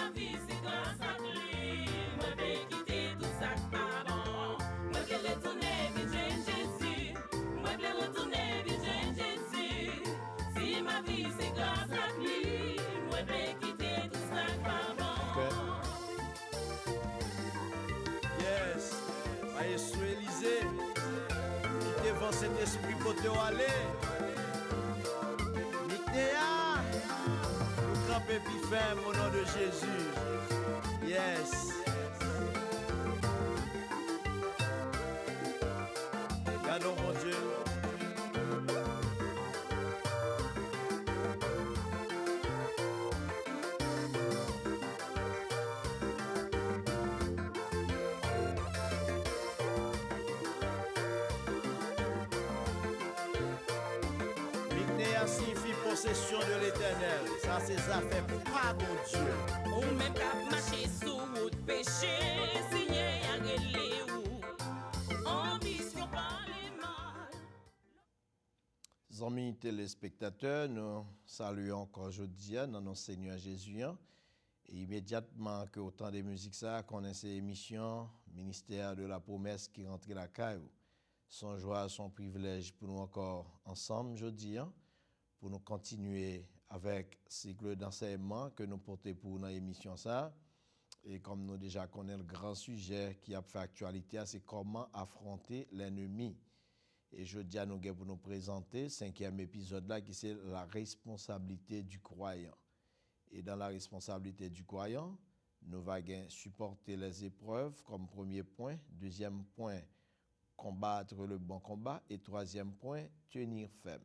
ma vie, c'est grâce à lui. Moi, vais quitter tout ça pas bon. Moi, vais retourner, Virgin Jésus. Moi, vais retourner, Virgin Jésus. Si ma vie, c'est grâce à lui. Moi, vais quitter tout ça pas bon. Yes. Maestro Élysée. Qui devant cet esprit pour te aller. Nictéa. Nous camper puis ferme au nom de Jésus. Yes. Gardons mon Dieu. Mignéa signifie possession de l'éternel. Ça, c'est ça fait pas mon Dieu. Ou même qu'à marcher sous route péché, signé à relais ou ambition par les mal. Amis téléspectateurs, nous saluons encore aujourd'hui dans notre Seigneur Jésus. Et immédiatement que autant de musique ça, qu'on ait ces émissions, ministère de la promesse qui rentre la caille. Son joie, son privilège pour nous encore ensemble aujourd'hui, pour nous continuer avec le cycle d'enseignement que nous portons pour notre émission ça. Et comme nous déjà connaissons le grand sujet qui a fait actualité, c'est comment affronter l'ennemi. Et je dis à nous pour nous présenter le 5e épisode là qui c'est la responsabilité du croyant. Et dans la responsabilité du croyant, nous allons supporter les épreuves comme premier point. Deuxième point, combattre le bon combat. Et troisième point, tenir ferme.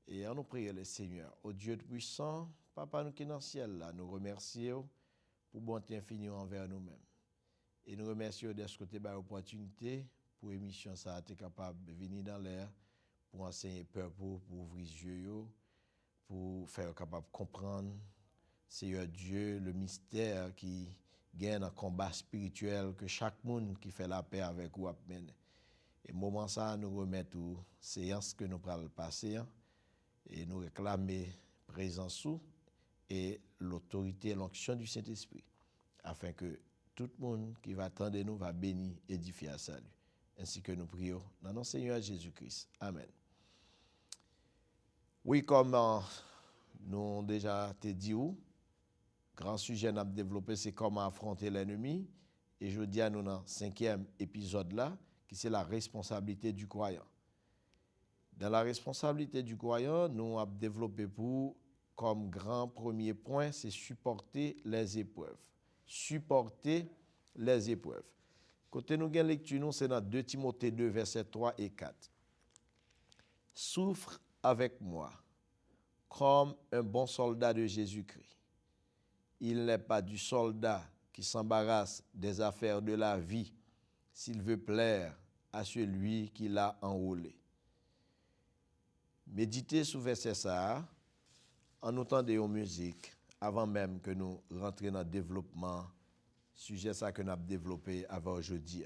Et on nous prie le Seigneur. Au Dieu puissant, Papa nous qui est dans le ciel là, nous remercions pour bonté infinie envers nous-mêmes. Et nous remercions de ce côté de l'opportunité pour l'émission ça a été capable de venir dans l'air pour enseigner peuple, pour ouvrir les yeux, pour faire capable de comprendre Seigneur Dieu, le mystère qui gagne un combat spirituel que chaque monde qui fait la paix avec vous amène. Et moment ça, nous remettons séance que nous allons passer et nous réclamer présence sous et l'autorité et l'onction du Saint-Esprit afin que tout le monde qui va attendre nous va bénir, édifier à salut. Ainsi que nous prions dans notre Seigneur Jésus-Christ. Amen. Oui, comme nous déjà te dit, grand sujet nous développé, c'est comment affronter l'ennemi. Et je dis à nous dans le 5e épisode là, qui c'est la responsabilité du croyant. Dans la responsabilité du croyant, nous avons développé pour, comme grand premier point, c'est supporter les épreuves. Supporter les épreuves. Côté nous gain lecture nous c'est dans 2 Timothée 2 versets 3 et 4. Souffre avec moi comme un bon soldat de Jésus-Christ. Il n'est pas du soldat qui s'embarrasse des affaires de la vie s'il veut plaire à celui qui l'a enrôlé. Méditez sur verset ça en entendant une musique avant même que nous rentrions dans le développement sujet ça que nous avons développé avant aujourd'hui.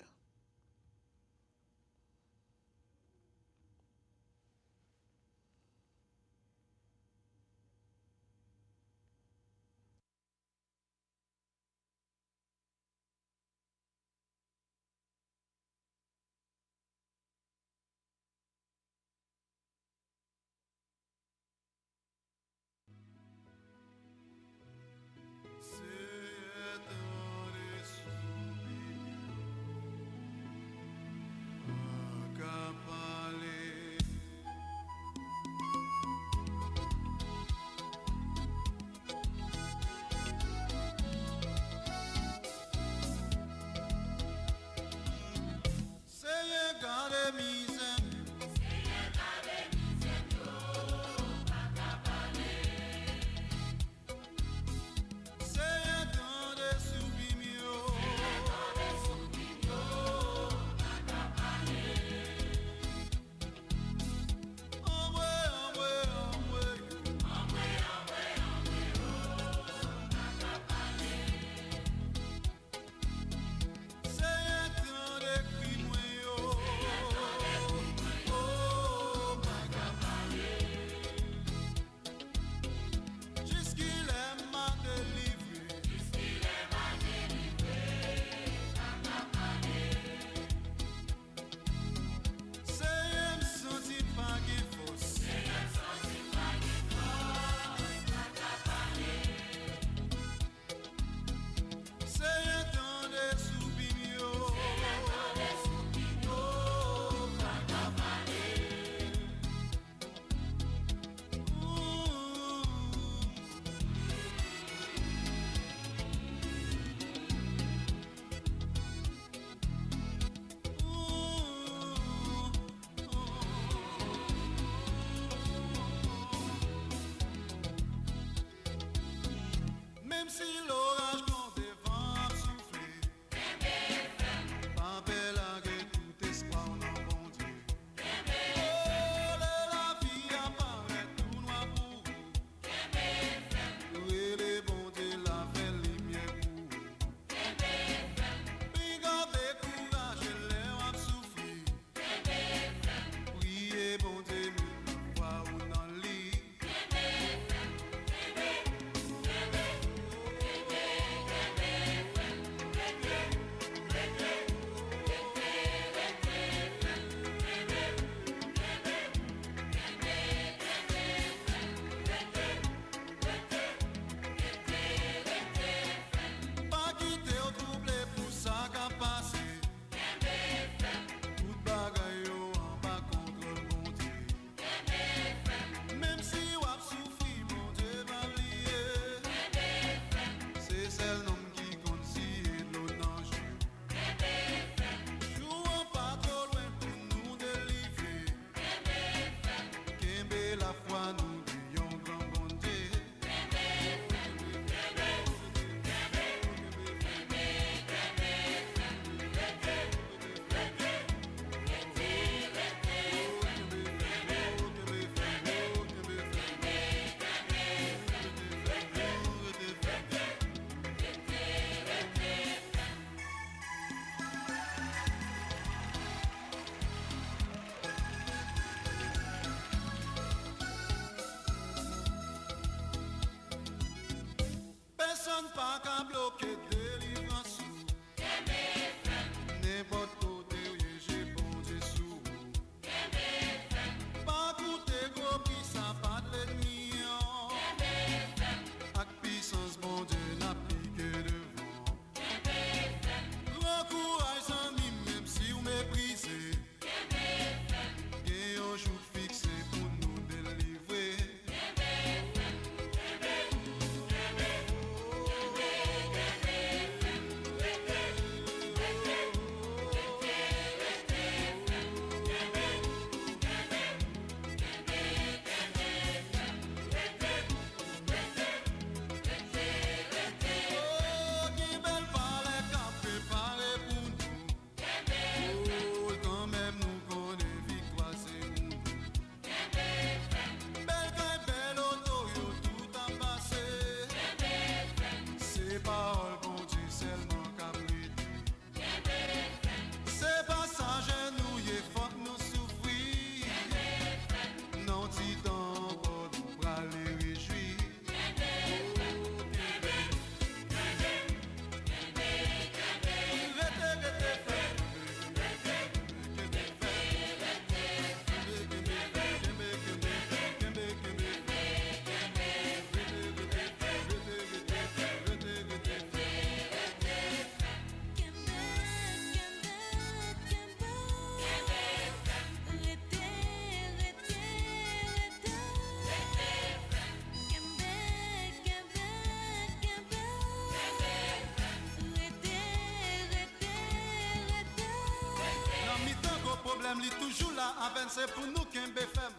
problème li toujours là, avec c'est pour nous qu'un BFM.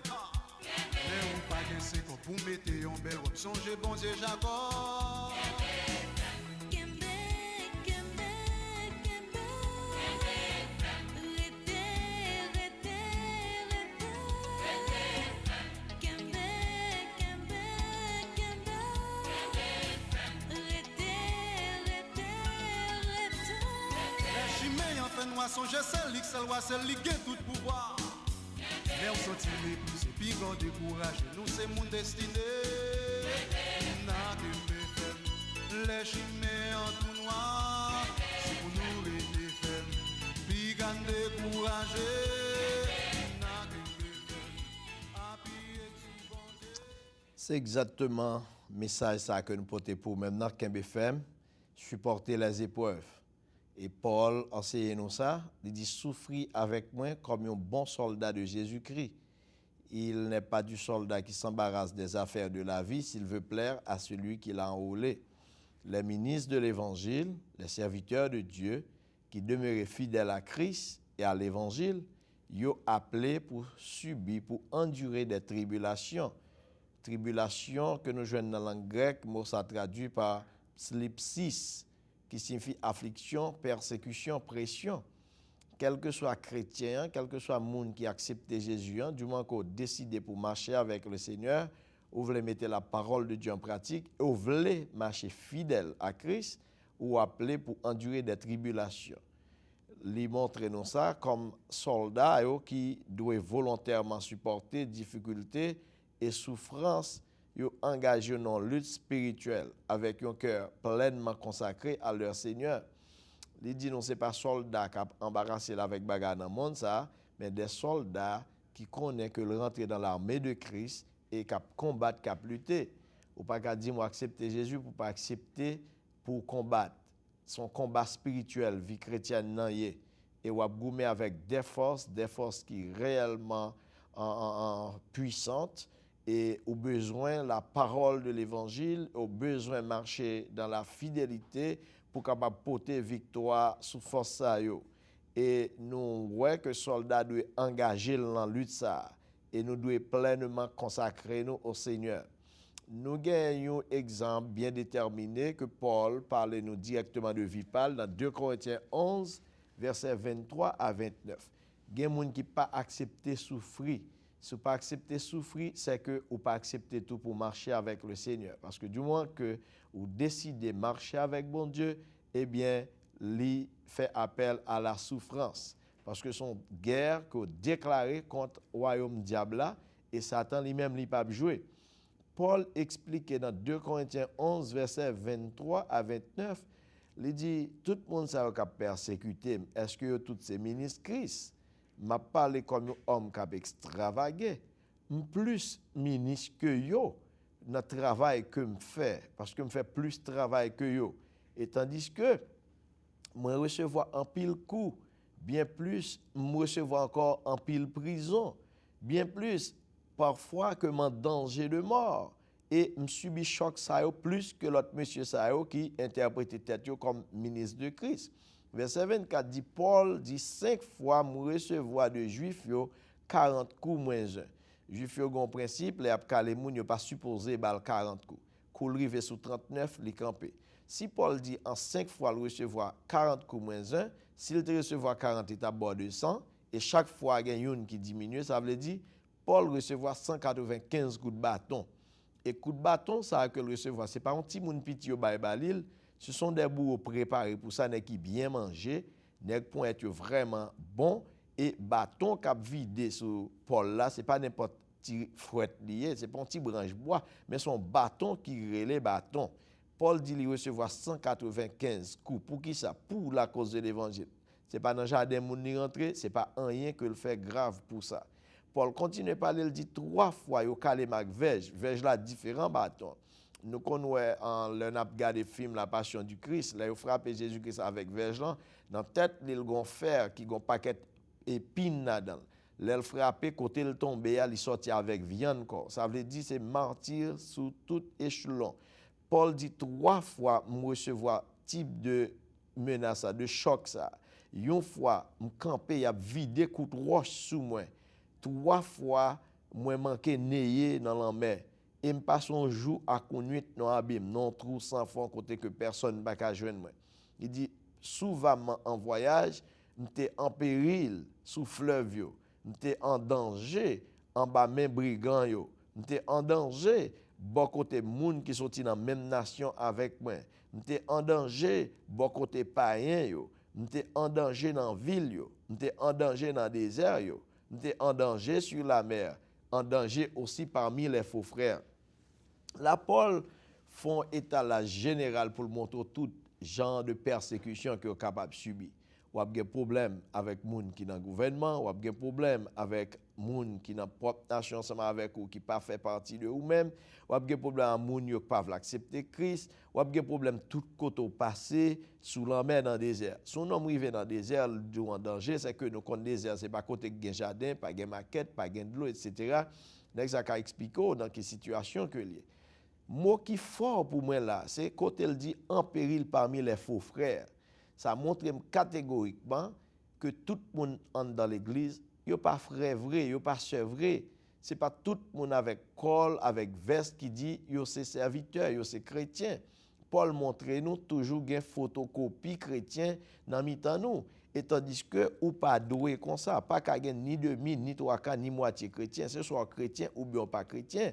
Mais on pas qu'un c'est qu'on pour mettre un bel robe, songez bon Dieu Jacob. Songe celle qui loi, celle qui a tout pouvoir. Mais on sortit les plus, et puis on décourage. Nous, c'est mon destiné. Les chimées en tout noir. Si vous nous les faites, puis on découragé. C'est exactement le message ça que nous portons pour maintenant Kembe FM, supporter les épreuves. Et Paul enseigne nous ça, il dit souffrir avec moi comme un bon soldat de Jésus-Christ. Il n'est pas du soldat qui s'embarrasse des affaires de la vie s'il veut plaire à celui qui l'a enrôlé. Les ministres de l'Évangile, les serviteurs de Dieu, qui demeuraient fidèles à Christ et à l'Évangile, ils ont appelé pour subir, pour endurer des tribulations. Tribulations que nous joignons dans la langue grecque, mot ça traduit par slipsis, qui signifie affliction, persécution, pression. Quel que soit chrétien, quel que soit monde qui accepte Jésus, du moins qu'on décide pour marcher avec le Seigneur, ou voulez mettre la parole de Dieu en pratique, ou voulez marcher fidèle à Christ, ou appeler pour endurer des tribulations. Lui montrer nous ça comme soldats qui doivent volontairement supporter difficultés et souffrances. Ils engagés dans une lutte spirituelle avec un cœur pleinement consacré à leur Seigneur. Il dit non, ce n'est pas soldats qui embarrassé avec bagarre dans le monde, ça, mais des soldats qui connaissent que le rentrer dans l'armée de Christ et qui combattent, qui lutter. Ou pas qu'à dire, moi, accepter Jésus pour pas accepter pour combattre. Son combat spirituel, vie chrétienne, non, et ou goumé avec des forces qui réellement puissantes. Et au besoin la parole de l'évangile, au besoin marcher dans la fidélité pour capable porter victoire sous force ça yo. Et nous voyons que soldats doivent engager dans la lutte ça et nous devons pleinement consacrer nous au Seigneur. Nous gagnons un exemple bien déterminé que Paul parle nous directement de Vipal dans 2 Corinthiens 11 versets 23 à 29. Il y a des gens qui n'ont pas accepté souffrir. Si vous ne pas accepter souffrir, c'est que vous pas accepter tout pour marcher avec le Seigneur. Parce que du moins que vous décidez de marcher avec bon Dieu, eh bien, il fait appel à la souffrance. Parce que son guerre que vous déclarez contre le royaume diable et Satan lui-même n'a pas joué. Paul explique dans 2 Corinthiens 11, versets 23 à 29, il dit, tout le monde s'est persécuté. Est-ce que tous ces ministres Christ? M'a parlé comme un homme qui a extravagé, plus ministre que yo, dans le travail que je fais, parce que je fais plus de travail que yo. Et tandis que moi recevoir en pile coup, bien plus, moi recevoir encore en pile prison, bien plus, parfois que mon danger de mort. Et je subis choc ça plus que l'autre monsieur ça qui interprétait tête comme ministre de Christ. Verset 24 dit, Paul dit 5 fois moi recevoir de juifs 40 coups moins 1. Juifs ont un principe, les abkale moun yo pas supposé bal 40 coups. Kou rive sous 39 li campé. Si Paul dit en 5 fois le recevoir 40 coups moins 1, s'il te recevoir 40 il t'a bord de 100 et chaque fois il y a une qui diminue, ça veut dire Paul recevoir 195 coups de bâton. Et coups de bâton ça que le recevoir, c'est pas un petit moun piti yo bay balil. Ce sont des bourreaux préparés pour ça, qui bien mangé, pour être vraiment bon. Et bâton qui a vidé sur Paul là, ce n'est pas n'importe quel fouette lié, ce n'est pas un petit branche bois, mais son bâton qui relève bâton. Paul dit qu'il recevoir 195 coups. Pour qui ça? Pour la cause de l'évangile. Ce n'est pas dans le jardin où il rentré, ce n'est pas rien que le fait grave pour ça. Paul continue à parler, il dit 3 fois, il a calé avec verge. Verge là, différents bâtons. Nous connaissons en le n'a regardé film La Passion du Christ, là il frappé Jésus-Christ avec verge là, dans tête il gon fer qui gon paquet épine là-dedans. L'el frappé côté le tombé, il sorti avec viande corps. Ça veut dire c'est martyr sous tout échelon. Paul dit 3 fois me recevoir type de menace de choc ça. Une fois, je campé, y a vidé coup de roche sous moi. 3 fois, moi manqué neye dans la mer. Et me passe un jour à conduite dans abîme, non trou sans fond côté que personne n'a qu'à joindre moi. Il dit souvent en voyage, m'étais en péril sous fleuve yo, m'étais en danger en bas main brigand yo, m'étais en danger bon côté moun qui sorti dans même nation avec moi, m'étais en danger bon côté païen yo, m'étais en danger dans ville yo, m'étais en danger dans désert yo, m'étais en danger sur la mer, en danger aussi parmi les faux frères. La Paul font étalage général pour montrer tout genre de persécution que est capable de subir. Ou a des problèmes avec moun qui dans le gouvernement, ou a des problèmes avec moun qui dans propre nation ensemble avec ou qui pas fait partie de vous-même, ou a des problèmes avec moun qui pas accepter Christ, ou a des problèmes tout côté au passé sous la mer dans le désert. Si on arrive dans le désert en danger, c'est que nous connaissons le désert, c'est pas côté de jardin, pas de maquette, pas de l'eau, etc. Donc ça a expliqué dans quelle situation que lié. Mot qui fort pour moi là, c'est quand elle dit en péril parmi les faux frères. Ça montre catégoriquement que tout le monde dans l'église, il n'est pas frère vrai, il n'est pas sœur vrai. Ce n'est pas tout le monde avec col, avec veste qui dit yo c'est serviteur, yo c'est chrétien. Paul montre nous toujours une photocopie chrétien dans mi-temps nous. Et tandis que ou pas doué comme ça, pas qu'à ni demi, ni trois quarts, ni moitié chrétien, ce soit chrétien ou bien pas chrétien.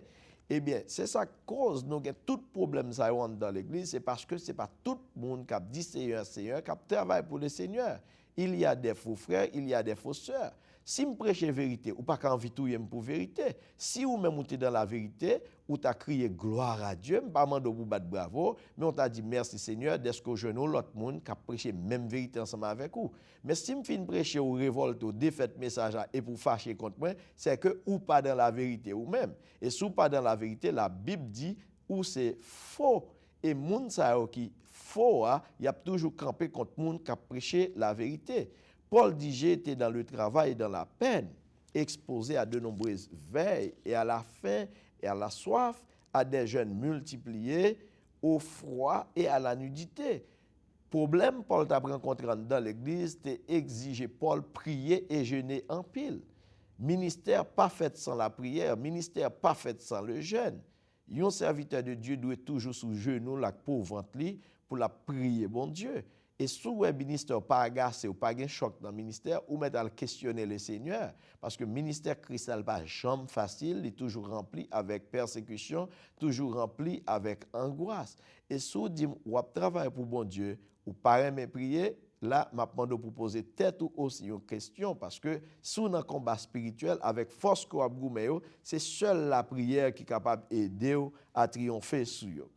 Eh bien, c'est ça cause nous avons tout problème ça dans l'église, c'est parce que c'est pas tout le monde qui a dit Seigneur, qui travaille pour le Seigneur. Il y a des faux frères, il y a des faux sœurs. Si me prêche vérité, ou pas qu'envie tout pour vérité. Si ou même tu dans la vérité, ou t'as crié gloire à Dieu, pas mando pour battre bravo, mais on t'a dit merci Seigneur, d'est-ce que je know l'autre monde qui a prêché même vérité ensemble avec vous. Mais si me fin prêcher ou révolte ou défaite message et pour fâcher contre moi, c'est que ou pas dans la vérité ou même. Et si ou pas dans la vérité, la Bible dit ou c'est faux. Et moun sa qui faux, il y a toujours campé contre moun qui a prêché la vérité. Paul dit j'ai été dans le travail et dans la peine, exposé à de nombreuses veilles et à la faim et à la soif, à des jeûnes multipliés, au froid et à la nudité. Problème, Paul t'a rencontré dans l'église, t'es exigé Paul prier et jeûner en pile. Ministère pas fait sans la prière, ministère pas fait sans le jeûne. Un serviteur de Dieu doit toujours sous genou la pauvre pour la prier bon Dieu. Et si le ministère pas agacé ou pas un choc dans le ministère, ou mettre à questionner le Seigneur, parce que le ministère christian pas jamais facile, il est toujours rempli avec persécution, toujours rempli avec angoisse. Et si vous dites ou travailler pour bon Dieu, ou pas aimer prier, là, je demande pour poser tête ou aussi une question, parce que si on a un combat spirituel avec force qu'on a goumé, c'est seule la prière qui est capable d'aider à triompher sur eux.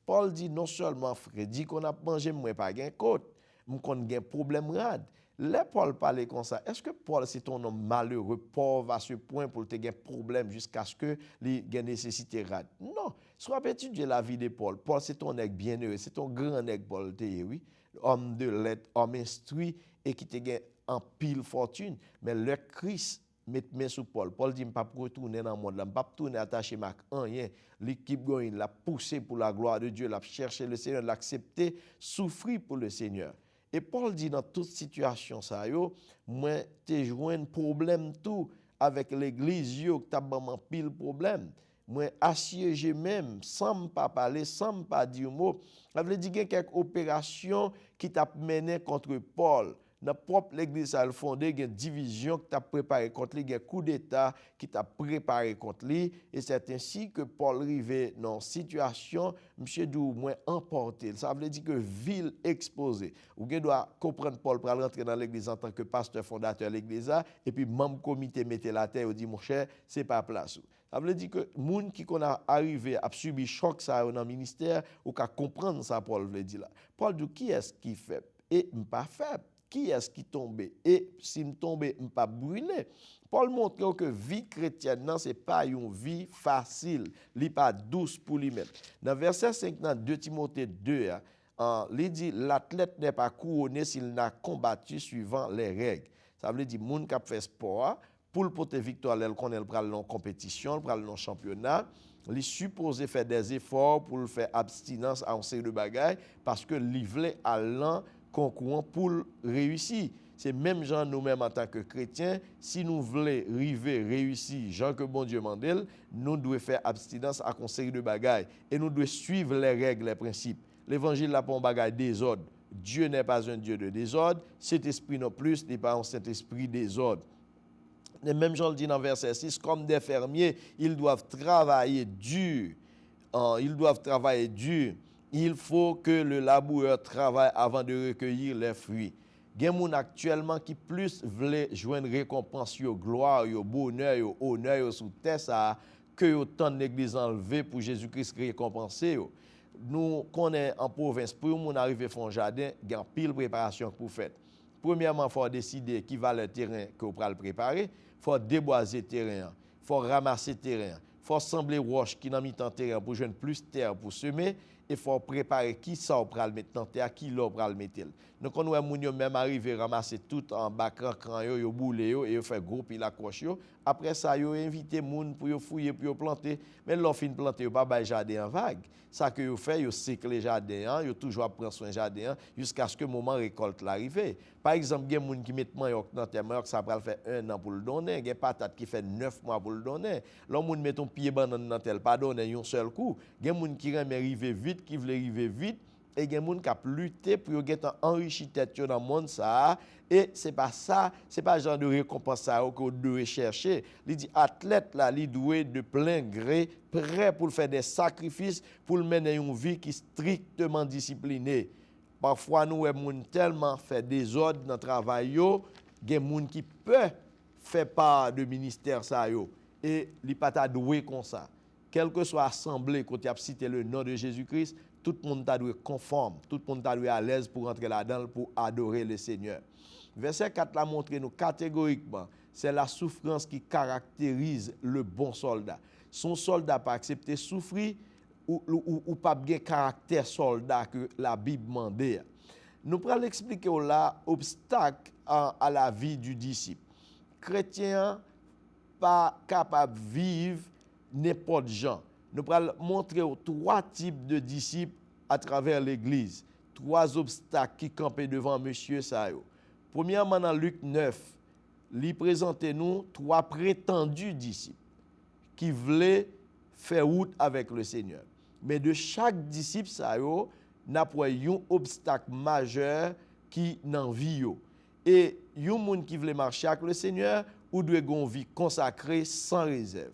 Paul dit non seulement frère, dit qu'on a mangé moi pas gain côte, m'kon gain problème rad. Les Paul parler comme ça. Est-ce que Paul c'est un homme malheureux, pauvre à ce point pour te gain problème jusqu'à ce que il gain nécessité rad? Non, soit étudier la vie de Paul. Paul c'est un nèg bienheureux, c'est un grand nèg Paul oui, homme de lettres, homme instruit et qui te gain en pile fortune, mais le Christ mettre main sur Paul. Paul dit pas retourner dans le monde, pas retourner attaché à rien. L'équipe goin l'a poussé pour la gloire de Dieu, l'a cherché le Seigneur, l'accepter, souffrir pour le Seigneur. Et Paul dit dans toute situation ça yo, moi t'ai joint un problème tout avec l'église yo que t'a ban pile problème. Moi assiégé même sans pas parler, sans pas dire mot. Ça veut dire qu'il y a quelques opérations qui t'a mené contre Paul. Dans propre l'église a fondé une division qui t'a préparé contre lui, un coup d'état qui t'a préparé contre lui et c'est ainsi que Paul arrivé dans une situation monsieur dou moins emporté. Ça veut dire que ville exposée. Ou doit comprendre Paul pour rentrer dans l'église en tant que pasteur fondateur de l'église et puis membre comité mettait la terre et dit mon cher, c'est pas place. Ça veut dire que moun qui qu'on a arrivé à subir choc ça dans le ministère ou qu'à comprendre ça Paul veut dire là. Paul dit qui est-ce qui fait et pas faible. Qui est-ce qui tombe? Et si me tombe, me pas brûler. Paul montre que vie chrétienne non c'est pas une vie facile, li pas douce pour lui-même. Dans verset 5 dans 2 Timothée 2, il dit l'athlète n'est pas couronné s'il n'a combattu suivant les règles. Ça veut dire moun qui fait sport pour le porter victoire, elle connaît pral dans compétition, pral dans championnat. Il supposé faire des efforts pour le faire abstinence à un série de bagailles parce que livrer à l'an concourant pour réussir. C'est même gens nous-mêmes en tant que chrétiens, si nous voulons arriver, réussir, Jean que bon Dieu mandel, nous devons faire abstinence à une série de bagailles et nous devons suivre les règles, les principes. L'évangile n'a pas un bagage désordre. Dieu n'est pas un Dieu de désordre, cet esprit non plus n'est pas un Saint-Esprit désordre. Et même Jean le dit dans verset 6, comme des fermiers, ils doivent travailler dur. Ils doivent travailler dur. Il faut que le laboureur travaille avant de recueillir les fruits. Il y a des gens actuellement qui plus veulent joindre récompense, gloire, bonheur, honneur sur terre ça, que autant de l'église enlevée pour Jésus-Christ récompenser. Nous connaissons en province, pour nous arriver à faire un jardin, il y a pile préparation pour faire. Premièrement, il faut décider qui va le terrain que vous allez préparer. Il faut déboiser le terrain. Il faut ramasser le terrain. Il faut assembler roche qui n'a mis dans le terrain pour joindre plus de terre pour semer. Il faut préparer qui ça pour le mettre dans terre, qui l'autre pour le mettre. Donc on voit moun yo même arriver ramasser tout en bas cran yo boule yo et yo fait gros puis la coche yo. Après ça yo inviter moun pour yo fouiller pour yo planter. Mais l'on fin planter yo pas bay jardin en vague. Ça que yo fait yo sécler le jardin, yo toujours prendre soin jardin jusqu'à ce que moment récolte l'arrivée. Par exemple, gen moun qui met manioc dans terre, manioc ça va faire 1 an pour le donner, gen patate qui fait 9 mois pour le donner. L'on moun met ton pied banane dans terre, pas donner un seul coup. Gen moun qui remet arriver vite, qui veut arriver vite. Et il y a des gens qui ont lutté pour enrichir tête dans le monde. Et ce n'est pas ça, ce n'est pas le genre de récompense qu'on doit chercher. Il dit athlète, là, il doit de plein gré, prêt pour faire des sacrifices, pour mener une vie qui est strictement disciplinée. Parfois, nous avons tellement fait des ordres dans le travail, il y a des gens qui peuvent faire part de ministère. Et ils ne sont pas doués comme ça. Quelle que soit l'assemblée, quand tu as cité le nom de Jésus-Christ, tout le monde doit être conforme, tout le monde doit être à l'aise pour rentrer là-dedans, pour adorer le Seigneur. Verset 4 l'a montré nous catégoriquement, c'est la souffrance qui caractérise le bon soldat. Son soldat pas accepter souffrir ou pas bien caractère soldat que la Bible demande. Nous pourrons l'expliquer là, obstacle à la vie du disciple. Chrétien pas capable de vivre n'importe gens. Nous allons montrer 3 types de disciples à travers l'Église. 3 obstacles qui campaient devant Monsieur Sayo. Premièrement, dans Luc 9, il présente nous 3 prétendus disciples qui voulaient faire route avec le Seigneur. Mais de chaque disciple Sayo, n'a pas un obstacle majeur qui n'en vit. Et un monde qui voulait marcher avec le Seigneur, ou doit avoir une vie consacrée sans réserve.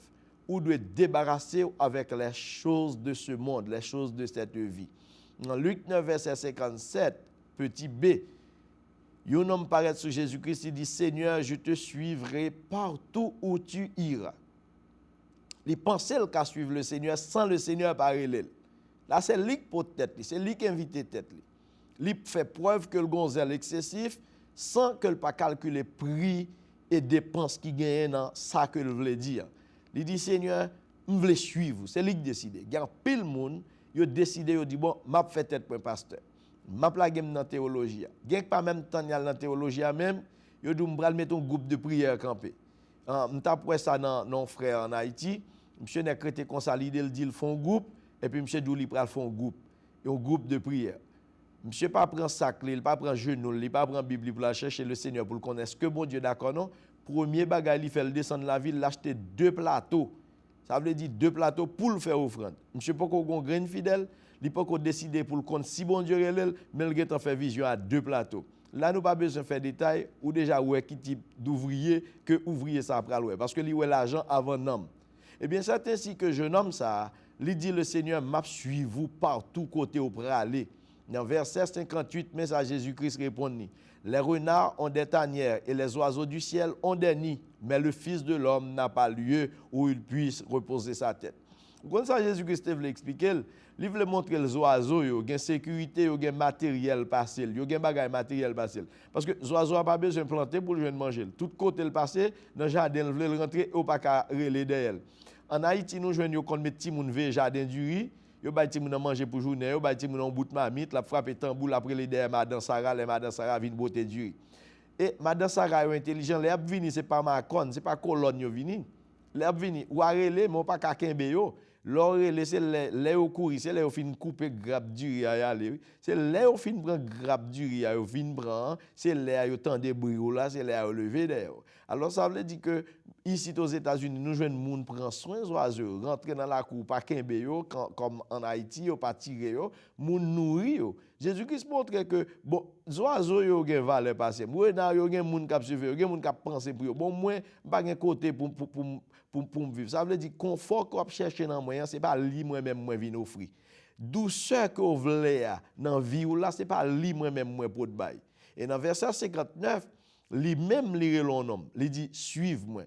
Ou doit débarrasser avec les choses de ce monde, les choses de cette vie. Dans Luc 9, verset 57, petit b, un homme paraît sur Jésus-Christ, il dit, Seigneur, je te suivrai partout où tu iras. Il pensait qu'à suivre le Seigneur sans le Seigneur parler. Là, c'est lui qui porte tête, c'est lui qui invite tête. Il fait preuve que le gonzel excessif sans que le pas calculer prix et dépenses qui gagne dans ça que le voulait dire. Il dit, Seigneur, je veux suivre. C'est lui qui décide. Il y a pile monde, il a décidé, il dit, bon, je vais faire tête pour un pasteur. Je vais plaguer dans la théologie. Il n'y a pas même temps dans la théologie même, il dit, je vais mettre un groupe de prière campé. Je vais ça dans nos frères en Haïti. Monsieur n'est créé comme ça, il dit, il fait un groupe, et puis monsieur Douli prend un groupe. Un groupe de prière. Monsieur pas prend sac, il pas prend genou, il pas prend Bible pour la chercher le Seigneur pour le connaître. Que bon Dieu d'accord non? Premier bagage, il fait le descendre la ville, l'acheter 2 plateaux. Ça veut dire 2 plateaux pour le faire offrande. Monsieur pas qu'on graine fidèle, il pas qu'on décider pour le compte si bon Dieu relève, mais il a fait vision à 2 plateaux. Là nous pas besoin de faire détail ou déjà ouais qui type d'ouvrier que ouvrier ça après ouais parce que lui ouais l'argent avant nom. Eh bien c'est ainsi que jeune homme ça, il dit le Seigneur m'a suivi vous partout côté où pour aller. Dans verset 58, message Jésus-Christ répond, les renards ont des tanières et les oiseaux du ciel ont des nids, mais le Fils de l'homme n'a pas lieu où il puisse reposer sa tête. Quand ça Jésus-Christ veut expliquer, il veut montrer les oiseaux, il y a sécurité, il y a matériel passé, il y a bagage matériel passé. Parce que les oiseaux n'ont pas besoin de planter pour le manger. Tout côté le passé, dans le jardin, il veut rentrer et pas qu'à relayer derrière. En Haïti, nous jouons qu'on met petit moun ve jardin du riz. Yo bay ti moun manger pour journée, yo bay ti moun bout de marmite, la frappe tambour après les derrière madame Sarah, les madame Sarah vinn beauté du riz. Et madame Sarah est intelligent, les ap vini c'est pas Macon, c'est pas colonne yo vini. Les ap vini ou arrêler mais pas ka kembe yo. Leur laisser les au courir, c'est les au fin couper grappe du riz à aller. C'est les au fin prendre grappe du riz à au fin prendre, c'est les au temps des brio là, c'est les au lever d'ailleurs. Alors ça veut dire que ici aux États-Unis, nous jeunes monde prend soin des oiseaux, rentrer dans la cour pas kembe yo comme en Haïti, yo pas tirer yo, moun nourri yo. Jésus-Christ montre que bon, oiseaux yo gen valeur passé. Moi dans yo gen moun k'ap suivre, yo gen moun k'ap penser pour yo. Bon moi pas gen côté pour vivre. Ça veut dire confort qu'on chercher dans moyen, c'est pas li moi-même moi vinn offrir. Douceur que vous voulez dans vie ou là, c'est pas li moi-même moi pour te bail. Et dans verset 59, lui-même li relon homme, il dit suive-moi.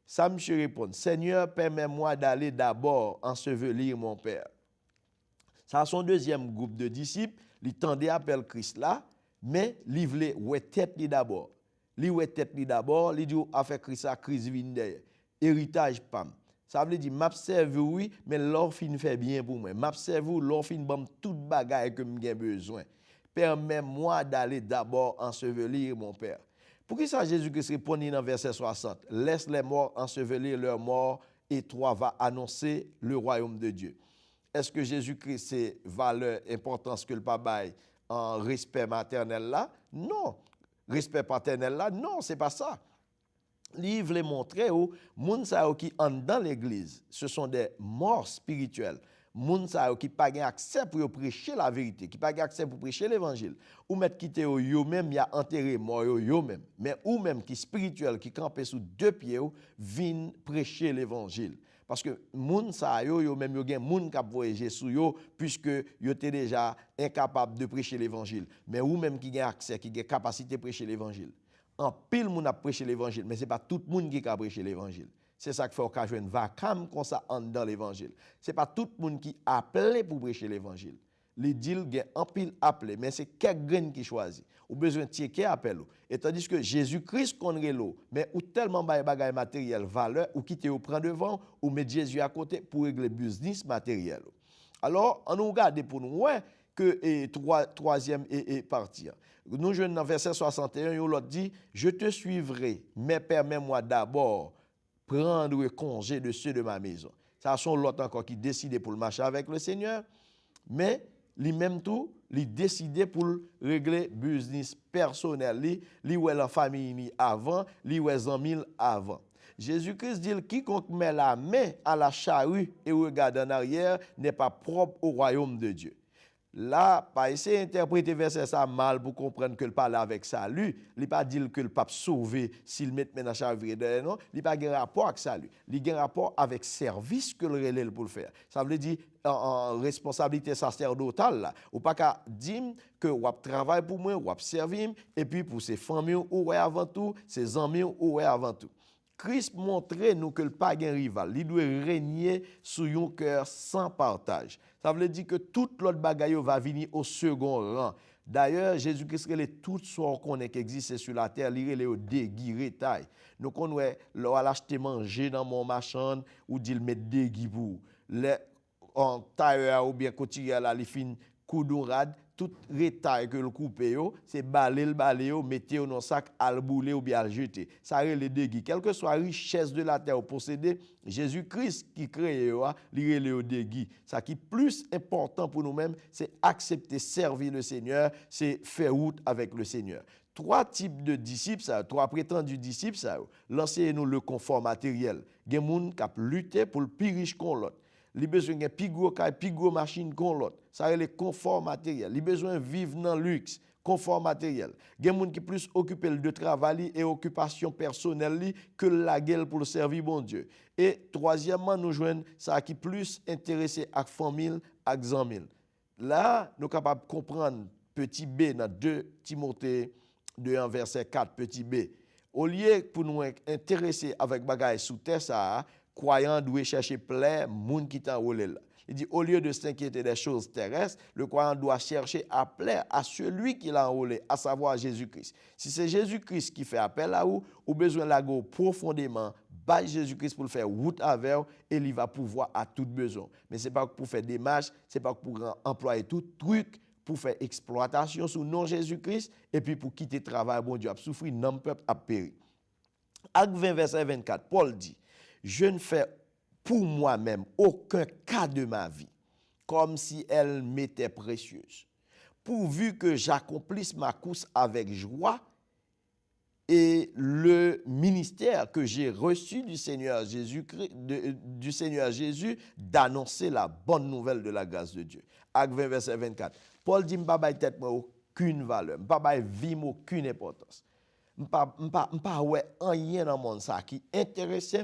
Ça monsieur répond, Seigneur, permets-moi d'aller d'abord ensevelir mon père. Ça son deuxième groupe de disciples, li tendait appel Christ là, mais li voulait ouais tête li d'abord. Li ouais tête li d'abord, li dit a fait Christ à Christ vinn derrière. Héritage pam. Ça veut dire m'observe oui, mais l'or fin fait bien pour moi. M'observe l'or fin bam toute bagaille que j'ai besoin. Permets-moi d'aller d'abord ensevelir mon père. Pour qui ça Jésus-Christ répond dans verset 60, laisse les morts ensevelir leurs morts et toi va annoncer le royaume de Dieu. Est-ce que Jésus-Christ c'est valeur importance que le papa en respect maternel là? Non. Respect paternel là? Non, c'est pas ça. Il voulait montrer aux moun sa qui entrent dans l'église, ce sont des morts spirituels. Moun sa qui pas gain accès pour prêcher la vérité, qui pas gain accès pour prêcher l'évangile. Ou mettre quitter yo même y a enterré mort yo même, mais ou même qui spirituel qui campé sous deux pieds vinn prêcher l'évangile. Parce que moun sa yo même yo gen moun k'ap voyager sou yo puisque yo étaient déjà incapable de prêcher l'évangile. Mais ou même qui gain accès, qui gain capacité de prêcher l'évangile. En pile moun a prêché l'évangile, mais c'est pas tout le monde qui a prêché l'évangile. C'est ça qui fait qu'on joue une vacam comme ça dans l'évangile. C'est pas tout le monde qui appelé pour prêcher l'évangile. Les deals gen en pile appelé, mais c'est quelques graines qui choisit. Ou besoin de tirer appel. Et tandis que Jésus-Christ connaît l'eau, mais ou tellement bagay matériel valeur ou quitter au prend devant ou mettre Jésus à côté pour régler business matériel. Alors, on nous regarde pour nous ouais que troisième et partir. Nous jeunes dans verset 61, l'autre dit je te suivrai, mais permets-moi d'abord prendre congé de ceux de ma maison. Ça sont l'autre encore qui décidait pour le marcher avec le Seigneur, mais lui-même tout, il décidait pour régler business personnel, li ouais la famille ni avant, li ouais amis avant. Jésus-Christ dit quiconque met la main à la charrue et regarde en arrière n'est pas propre au royaume de Dieu. Là, pas essayer d'interpréter verset ça mal pour comprendre que le parle avec salut, il pas dire que le pape sauvé s'il met maintenant charrue derrière non, il pas un rapport avec salut, il a un rapport avec service que le relève pour le faire. Ça veut dire en responsabilité sacerdotale là, ou pas qu'à dire que ou travaille pour moi, ou servir et puis pour ses familles ou avant tout, ses amis ou avant tout. Christ montre nous que le pas un rival, il doit régner sur un cœur sans partage. Ça veut dire que toute l'autre bagaille va venir au second rang. D'ailleurs, Jésus-Christ est tout ce qu'on existe sur la terre, il est au déguiré taille. Nous connaissons l'acheter manger dans mon machin ou dit le mettre déguis pour en tailleur ou bien couturier là, il fin coudourade tout retail que le coupe c'est baler le mettez dans sac al bouler ou bien al jeter ça les déguis quelle que soit richesse de la terre posséder Jésus-Christ qui crée li au déguis ça qui plus important pour nous-mêmes c'est accepter servir le Seigneur c'est faire route avec le Seigneur. Trois types de disciples ça, trois prétendus disciples ça, lancez-nous le confort matériel gen moun qui lutter pour le plus riche qu'on l'autre. Li besoin de plus gros machine qu'on l'autre. Ça le confort matériel. Li besoin vivre dans luxe, confort matériel. Gen moun qui plus occupé de travail et occupation personnelle que la gueule pour le servir bon Dieu. Et troisièmement, nous joignent ça qui plus intéressé à famille, à amis. Là, nous capable comprendre petit B dans 2 Timothée 2 verset 4 petit B. Au lieu pour nous intéresser avec bagaille sous terre ça croyant doit chercher plaire moun qui t'enrôle là. Il dit au lieu de s'inquiéter des choses terrestres, le croyant doit chercher à plaire à celui qui l'a enrôlé, à savoir Jésus-Christ. Si c'est Jésus-Christ qui fait appel à vous, ou besoin de l'ago profondément, bas Jésus-Christ pour le faire route avec et il va pouvoir à tout besoin. Mais c'est pas pour faire des marches, c'est pas pour employer tout truc pour faire exploitation sous nom Jésus-Christ et puis pour quitter le travail bon Dieu a souffrir non peuple a péri. Acte 20 verset 24, Paul dit je ne fais pour moi-même aucun cas de ma vie, comme si elle m'était précieuse, pourvu que j'accomplisse ma course avec joie et le ministère que j'ai reçu du Seigneur Jésus d'annoncer la bonne nouvelle de la grâce de Dieu. Acte 20, verset 24. Paul dit, m'pa bay tête moi aucune valeur, m'pa bay vie aucune importance. M'pa ouais rien dans monde ça qui intéresse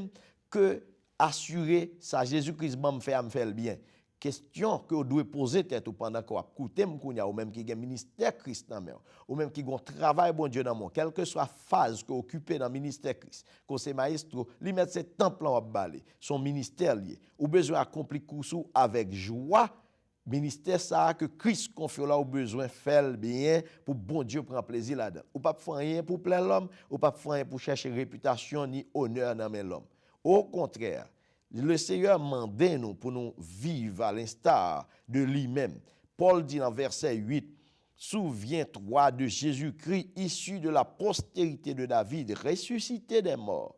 que assurer ça Jésus-Christ me fait le bien. Question que vous devez poser tête pendant que vous écoutez ou même qui a un ministère Christ dans main ou même qui a un travail bon Dieu dans mon quelle que soit phase que vous occupez dans le ministère Christ que c'est maestro lui mettre ses temple en balai son ministère lié ou besoin accomplir course avec joie ministère ça que Christ confie là au besoin faire bien pour bon Dieu prendre plaisir là-dedans ou pas faire rien pour plaire l'homme ou pas faire rien pour chercher réputation ni honneur dans l'homme au contraire. Le Seigneur mande nous pour nous vivre à l'instar de lui-même. Paul dit dans verset 8, « Souviens-toi de Jésus-Christ issu de la postérité de David, ressuscité des morts. »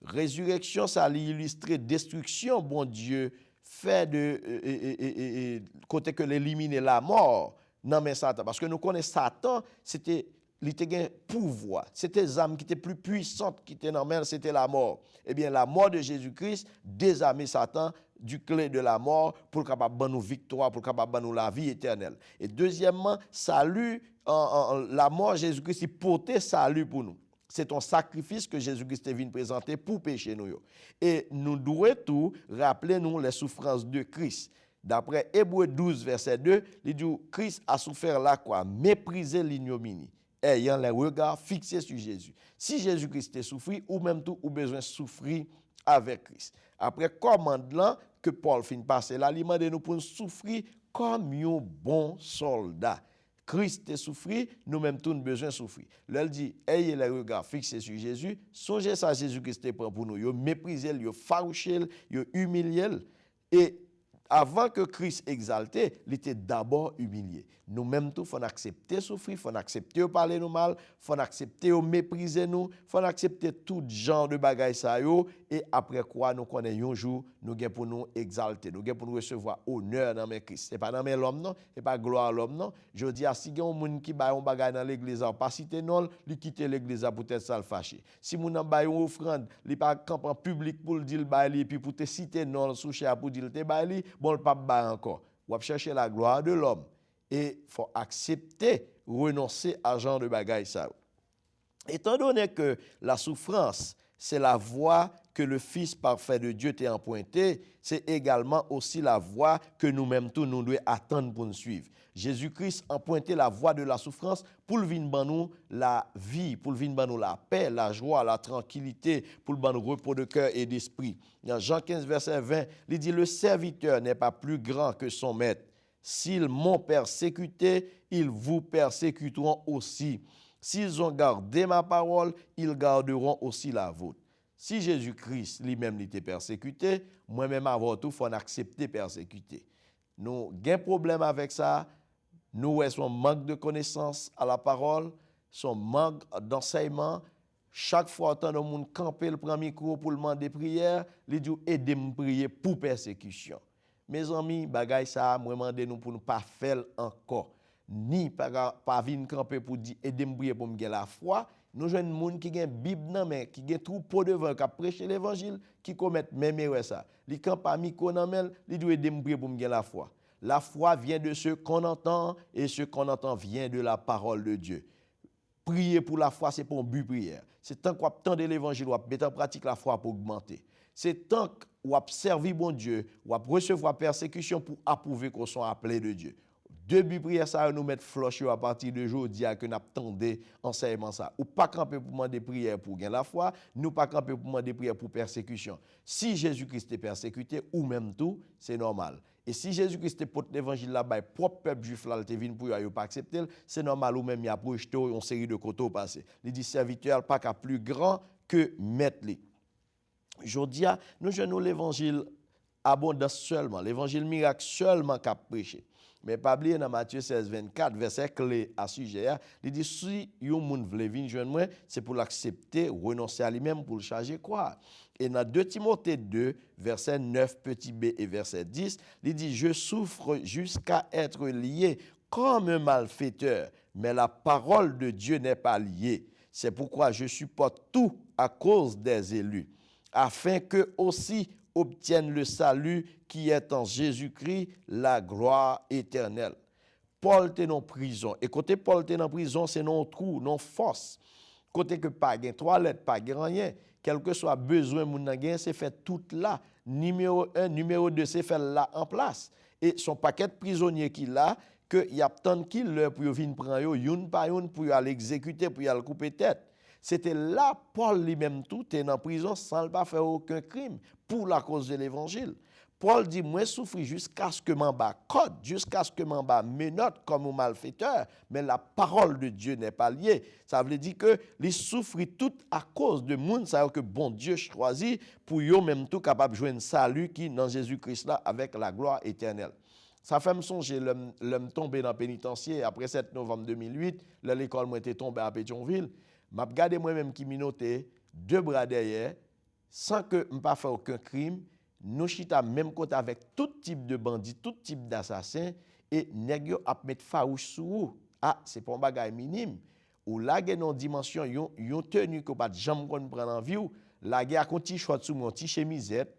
Résurrection, ça illustre destruction, bon Dieu, fait de côté que l'éliminer la mort. Non mais Satan, parce que nous connaissons Satan, c'était il était un pouvoir. C'était les âmes qui étaient plus puissantes qui étaient dans la c'était la mort. Eh bien, la mort de Jésus-Christ désarmait Satan du clé de la mort pour capable de nous victoire, pour capable de nous la vie éternelle. Et deuxièmement, salut, la mort de Jésus-Christ, il portait salut pour nous. C'est un sacrifice que Jésus-Christ est venu présenter pour pécher nous. Et nous devons tout rappeler nous les souffrances de Christ. D'après Hébreux 12, verset 2, il dit Christ a souffert la croix, méprisé l'ignominie, ayant les regards fixés sur Jésus. Si Jésus-Christ a souffert, ou même tout, ou besoin de souffrir avec Christ. Après commandement que Paul finit passer là, il demande nous pour souffrir comme un bon soldat. Christ a souffert, nous-mêmes tous nous besoin de souffrir. Là, il dit, ayez les regards fixés sur Jésus, songez ça Jésus-Christ prend pour nous. Vous méprisez, vous farouchez, vous humiliez. Et avant que Christ exalté, il était d'abord humilié. Nous-mêmes tout, il faut accepter souffrir, il faut accepter parler nous mal, il faut accepter mépriser nous, il faut accepter tout genre de bagaille ça yo, et après quoi nous connaissons un jour, nous gain pour nous exalter, nous gain pour nous recevoir honneur dans Christ. C'est pas dans l'homme non, c'est pas gloire à l'homme non. Je dis à si il y a un monde qui bail un bagaille dans l'église, pas citer non, il quitte l'église peut-être ça le fâcher. Si moun nan bail une offrande, il pas camp en public pour le dire bail et puis pour te citer non sous cher pour dire te bail, bon le pas bail encore. Ou chercher la gloire de l'homme. Et il faut accepter, renoncer à genre de bagaille ça. Étant donné que la souffrance, c'est la voie que le Fils parfait de Dieu t'a emprunté, c'est également aussi la voie que nous-mêmes tous nous devons attendre pour nous suivre. Jésus-Christ a emprunté la voie de la souffrance pour le venir nous la vie, pour le venir nous la paix, la joie, la tranquillité, pour le repos de cœur et d'esprit. Dans Jean 15, verset 20, il dit, le serviteur n'est pas plus grand que son maître. S'ils m'ont persécuté, ils vous persécuteront aussi. S'ils ont gardé ma parole, ils garderont aussi la vôtre. Si Jésus-Christ lui-même était persécuté, moi-même avant tout, il faut accepter persécuter. Nous avons un problème avec ça. Nous avons un manque de connaissance à la parole, son manque d'enseignement. Chaque fois que nous avons campé le premier micro pour demander prière, il dit aidez-moi prier pour persécution. Mes amis, bagay ça, moi demande nous pour ne pas faire encore. Ni pas venir camper pour dire aidez-moi prier pour me gagner la foi. Nous jeunes monde qui gagne Bible nan mais qui gagne troupeau devant qui prêcher l'évangile qui commettent même erreur ça. Li camp pas micro nan mel, li doit aidez-moi prier pour me gagner la foi. La foi vient de ce qu'on entend et ce qu'on entend vient de la parole de Dieu. Prier pour la foi, c'est pour un but prière. C'est tant qu'on attend l'évangile, on mettre en pratique la foi pour augmenter. C'est tant qu'on servi bon Dieu, on recevoir persécution pour approuver qu'on soit appelé de Dieu. Deux buts prières, ça nous mettre floche à partir de aujourd'hui que nous attendons enseignement ça. Ou pas camper pour demander prière pour gagner la foi, nous pas camper pour demander prière pour persécution. Si Jésus-Christ est persécuté ou même tout, c'est normal. Et si Jésus-Christ est porté l'évangile là-bas, propre peuple juif là, il vient pour y pas accepter, c'est normal ou même il a projeté une série de côtés passé. Il dit serviteur pas qu'à plus grand que maître. Aujourd'hui, nous jeûnons l'évangile abondance seulement, l'évangile miracle seulement qu'a prêché. Mais pas oublier dans Matthieu 16, 24, verset clé à sujet, il dit si yon moun vle vin joindre moi, c'est pour l'accepter, renoncer à lui-même pour le charger quoi. Et dans 2 Timothée 2, verset 9, petit b et verset 10, il dit je souffre jusqu'à être lié comme un malfaiteur, mais la parole de Dieu n'est pas liée. C'est pourquoi je supporte tout à cause des élus, afin qu'eux aussi obtiennent le salut qui est en Jésus-Christ, la gloire éternelle. Paul était en prison. Et côté Paul était en prison, c'est non trou, non force. Côté que pas gain toilette, pas gain rien. Quel que soit besoin moun nan gain, c'est fait tout là. Numéro 1, numéro 2, c'est fait là en place. Et son paquet de prisonniers qu'il a, que y a tant qu'il leur pour venir prendre yo, une par une pour aller exécuter, pour aller couper tête. C'était là Paul lui-même tout est en prison sans pas faire aucun crime pour la cause de l'évangile. Paul dit moi souffrir jusqu'à ce que m'en bas code, jusqu'à ce que m'en bas menotte comme un malfaiteur, mais la parole de Dieu n'est pas liée. Ça veut dire que les souffrir tout à cause de monde ça que bon Dieu choisit pour yo même tout capable de joindre salut qui dans Jésus-Christ là avec la gloire éternelle. Ça fait me songer l'homme tombé dans le pénitencier après 7 novembre 2008, l'école moi était tombé à Pétionville. M'a regardé moi-même qui minoté 2 bras derrière sans que me pas fait aucun crime. Nous chita même côté avec tout type de bandits, tout type d'assassins et nèg yo ap mettre farouche sou. Ah, c'est pas un bagage minime. Ou la gen non dimension yon tenue que pas jamais kon prendre en vie ou la gen a konti short sou mon ti chemisette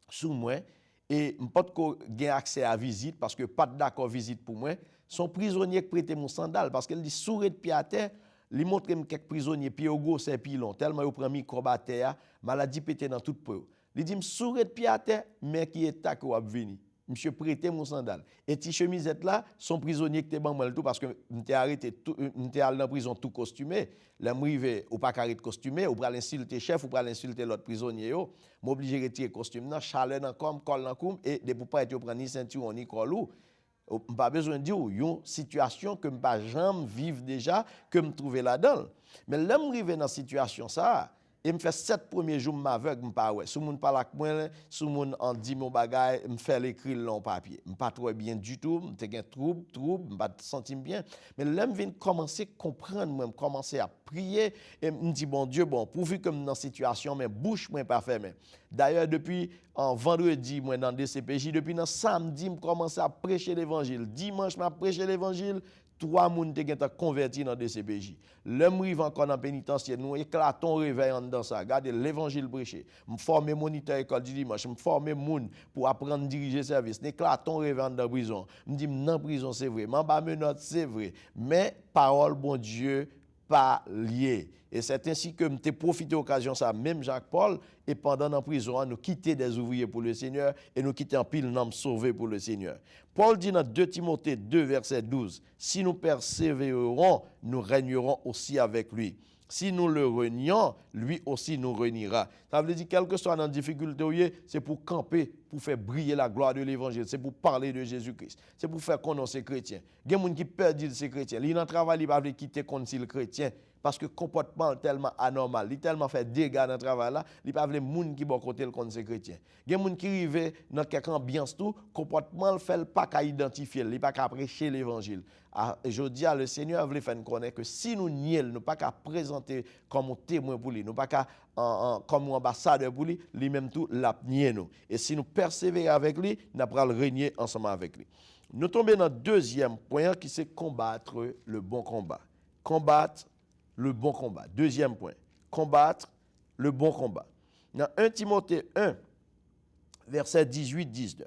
sous moi et m'pot ko gen accès à visite parce que pas d'accord visite pour moi. Son prisonnier qui prêtait mon sandal parce qu'elle dit sourit de pied à terre. Li montre quelques prisonniers pied au gauche c'est pied long tellement yo prend microbe à terre, maladie pété dans tout peu. Il dit, sourit de pied à terre, mais qui est tac ou venu. Monsieur prêté mon sandal. Et ti chemisette là, son prisonnier qui était ban mal tout parce que m'était arrêté tout m'était allé dans prison tout costumé. Là m'rivé ou pas carré de costumé, ou pral insulter chef ou pral insulter l'autre prisonnier yo, m'obligé retirer costume nan, chaleur dans comme col dans koum et de pour pas être prendre ni ceinture ni colou. Pas besoin de dire une situation que m'pas jamais vivre déjà que me trouver là-dedans. Mais là m'rivé dans situation ça. Et me fait 7 premiers jours m'aveugle m'pas ouais sous moun parle avec moi sous moun en dit mon bagage me fait l'écrire long papier m'pas trop bien du tout m'te gen trouble m'pas senti bien mais là me vinn commencer comprendre moi commencer à prier et me dit bon Dieu bon pourvu que dans situation mais bouche moi pas fermée. D'ailleurs depuis en vendredi moi dans DCPJ depuis dans samedi me commencer à prêcher l'évangile dimanche m'a prêché l'évangile 3 moun te gen converti dans DCPJ. L'homme rive encore dans pénitentiaire, nous éclatons réveil en dans ça. Regardez l'évangile prêché. Me former moniteur école du dimanche, me former moun pour apprendre à diriger service. Éclatons réveil dans prison. Me dit dans prison c'est vrai, m'en bas menotte c'est vrai, mais parole bon Dieu pas lié. Et c'est ainsi que m'te profité occasion ça même Jacques Paul et pendant en prison nous quitter des ouvriers pour le Seigneur et nous quitter en pile nom sauvé pour le Seigneur. Paul dit dans 2 Timothée 2 verset 12, si nous persévérerons, nous régnerons aussi avec lui. Si nous le renions, lui aussi nous reniera. Ça veut dire quel que soit dans difficulté, c'est pour camper, pour faire briller la gloire de l'évangile, c'est pour parler de Jésus-Christ, c'est pour faire connaître ces chrétiens. Il y a des gens qui perdent ces chrétiens, ils dans travail, ils ne veulent pas quitter contre le chrétien parce que comportement tellement anormal, il tellement fait dégâts dans le travail là, il pas veut moun qui bon côté le contre ces chrétiens. Il y a des gens qui arrivent dans quelque ambiance tout, comportement le fait pas qu'à identifier, il pas qu'à prêcher l'évangile. Je dis à le Seigneur veut faire connaître que si nous nions, nous pas qu'à présenter comme témoin pour lui, nous pas qu'à comme ambassadeur pour lui, lui-même tout l'a nié nous. Et si nous persévérons avec lui, nous allons régner ensemble avec lui. Nous tombons dans le deuxième point qui c'est combattre le bon combat. Combattre le bon combat. Deuxième point, combattre le bon combat. Dans 1 Timothée 1, verset 18-19,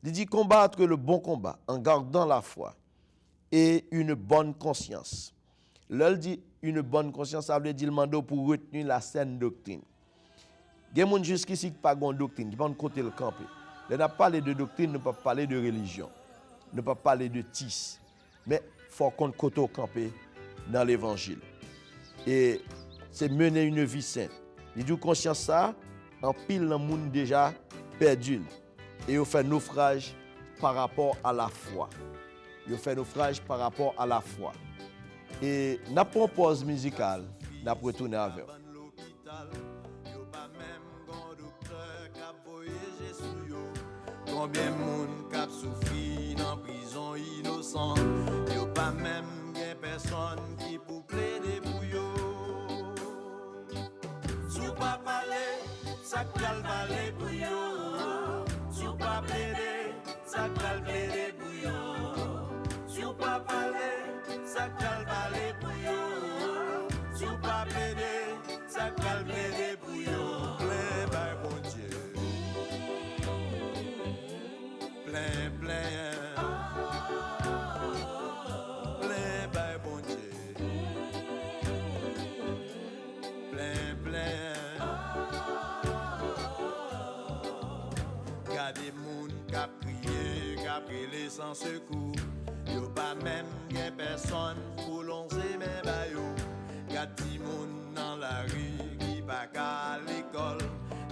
il dit combattre le bon combat en gardant la foi et une bonne conscience. Là, il dit une bonne conscience, ça veut dire mando pour retenir la saine doctrine. Il y a des gens jusqu'ici qui n'ont pas de doctrine, qui ne peuvent pas côté le camper. Là, on a parlé de doctrine, nous ne pouvons pas parler de religion, nous ne pouvons pas parler de tis, mais il faut qu'on côté camper dans l'évangile. Et c'est mener une vie sainte. Il dit conscience ça, en pile dans le monde déjà perdu. Et il fait naufrage par rapport à la foi. Il fait naufrage par rapport à la foi. Et n'a pas une pause musicale, n'a pas retourné avec. Combien de monde qui a souffert dans la prison? sont innocents. Yo pas même gen personne qui pour plaider pour yo. Sou pas parler, ça cal parler pour yo. Sou pas plaider, ça cal plaider pour yo. Sou pas parler, ça cal parler pour yo. Sou pas plaider, ça cal plaider pour yo. Plein by bon Dieu. Plein, plein. Plein by bon Dieu. Plein, plein. Gardez moun k'ap crier, k'ap crier sans secours. Yo pas même gen personne pour longer men ba yo. Gati moun dans la rue qui pa ka l'école.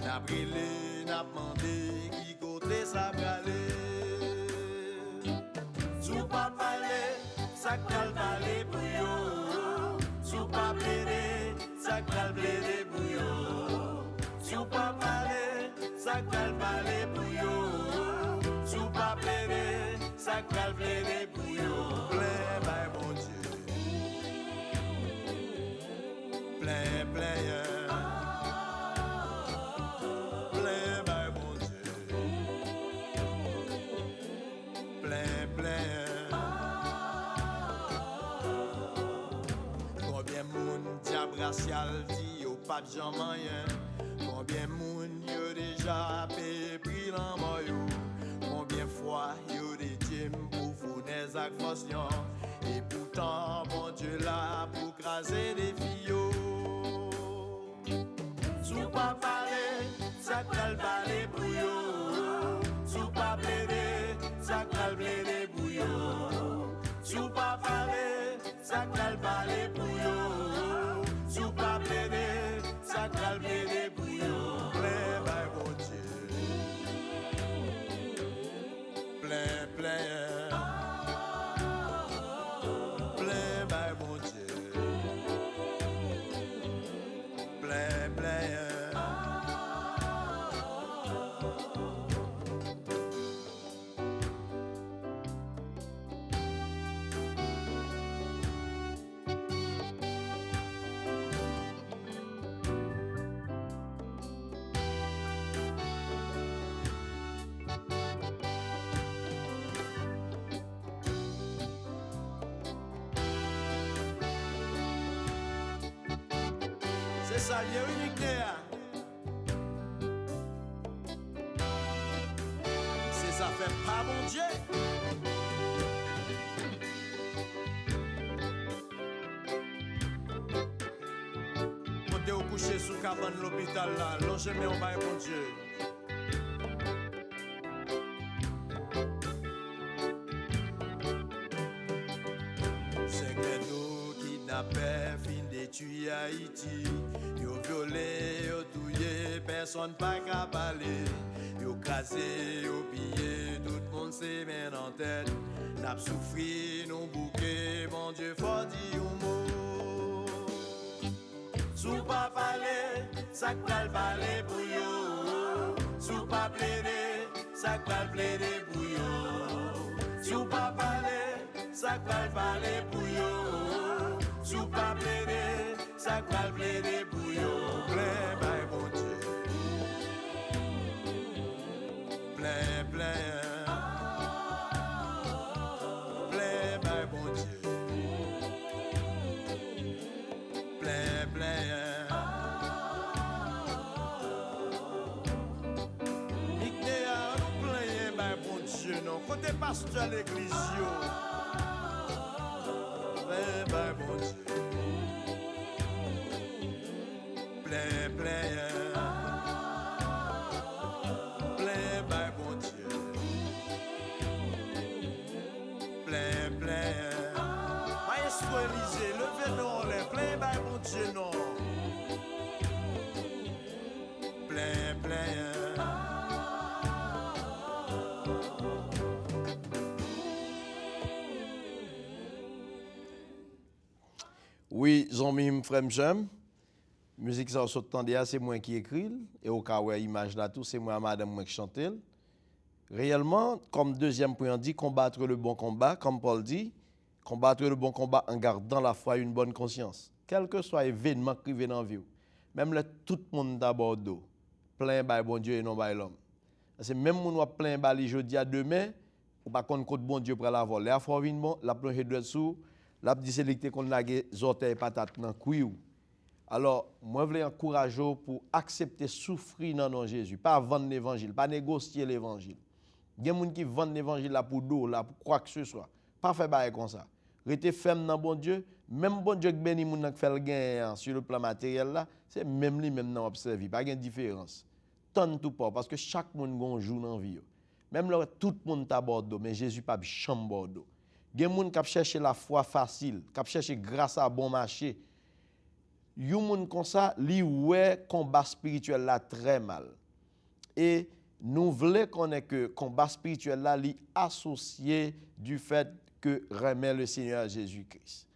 N'a brûlé, n'a demandé qui côté ça bralé. Sou pas parler, ça cal parler pour yo. Sou pas plaider, ça cal plaider pour yo. Sou pas parler, ça cal parler pour yo. Sou pas plaider, ça cal plaider pour yo. Plein by bon Dieu. Plein, plein. Plein by bon Dieu. Plein, plein. Combien moun diable racial dit yo pas de gens moyen. Combien moun yo déjà payé prix dans moyo. Combien fois yo des tim pour fournez ak fonction. Et pourtant bon Dieu là pour craser des filles. Sou pas parler, ça cal parler pour yo. Sou pas plaider, ça cal plaider pour yo. Sou pas parler, ça cal parler pour yo. Sou pas plaider, ça cal plaider pour yo. Plein by bon Dieu. Plein, plein. Plein by bon Dieu. Plein, plein. C'est ça, il y a unique là. C'est ça fait pas bon Dieu. Montez au coucher sous cabane l'hôpital là, longez mais on va bon Dieu. C'est que nous kidnappés, fin détruit Haïti. Yo violé, yo touillé, personne pas qu'à parler. Yo cassé, yo pillé, tout le monde s'est mis en tête. N'a souffri, non bouquet, mon Dieu, faut dire un mot. Sou pas parler, ça cal parler pour yo. Sou pas plaider, ça cal plaider pour yo. Sou pas parler, ça cal parler pour yo. Sou pas plaider, ça cal plaider pour yo. Plein by bon Dieu. Plein, plein. Plein by bon Dieu. Plein, plein. Iknea nous plein by bon Dieu non. Côté pasteur à l'église yo. Plein by bon Dieu. Plein, plein. Plein by bon Dieu. Plein, plein. Maestro Élysée, levez-nous les plein by bon Dieu non. Plein, plein. Oui, zombie frère j'aime. Musique ça saute tendé c'est moi qui écrit et au cas où image là tout c'est moi madame moi qui chante. Réellement, comme deuxième point, on dit combattre le bon combat, comme Paul dit, combattre le bon combat en gardant la foi et une bonne conscience. Quel que soit l'événement qui vient dans la vie, même là, tout le monde d'abord d'eau, plein by bon Dieu et non by l'homme. Parce que même si on plein by les jeudi à demain, ou pas qu'on compte bon Dieu pour la voler. La foi vient bon, la plongée doit sous, la dit sélecté qu'on a des orteils patate dans couille. Alors, moi je veux encourager pour accepter souffrir dans nom Jésus, pas vendre l'évangile, pas négocier l'évangile. Il y a des gens qui vendent l'évangile là pour dos, là pour quoi que ce soit. Pas faire bail comme ça. Rester ferme dans bon Dieu, même bon Dieu qui bénit moun qui fait le gain sur le plan matériel là, c'est même lui même dans observer, pas de différence. Tant tout pas parce que chaque monde gon jour dans vie. Même là tout le monde t'aborde, mais Jésus pas chambre bordeaux. Il y a des gens qui cherchent la foi facile, qui cherchent grâce à bon marché. Yon moun comme ça, li ouais combat spirituel là très mal. Et nous voulons connaître que combat spirituel là li associé du fait que remet le Seigneur Jésus-Christ.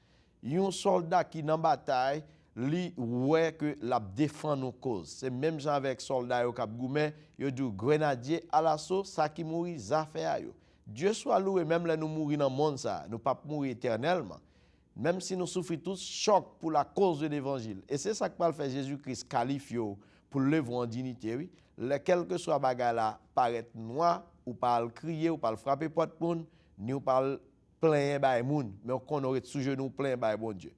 Yon soldat qui dans bataille, li ouais que la défend nos causes. C'est même gens avec soldat au Cap Goumen, yo du grenadier à l'assaut, ça qui mourit ça fait yo. Dieu soit loué même là nous mourir dans le monde ça, nous pas mourir éternellement. Même si nous souffrons tous choc pour la cause de l'évangile. Et c'est ça que parle fait Jésus-Christ qualifie pour l'œuvre en dignité, oui. Quel que soit bagay là, paraît noir, ou pas le crier, ou pas le frapper porte moun, ni ou pas le plein bay moun, mais qu'on aurait sous genou plein bay bon Dieu.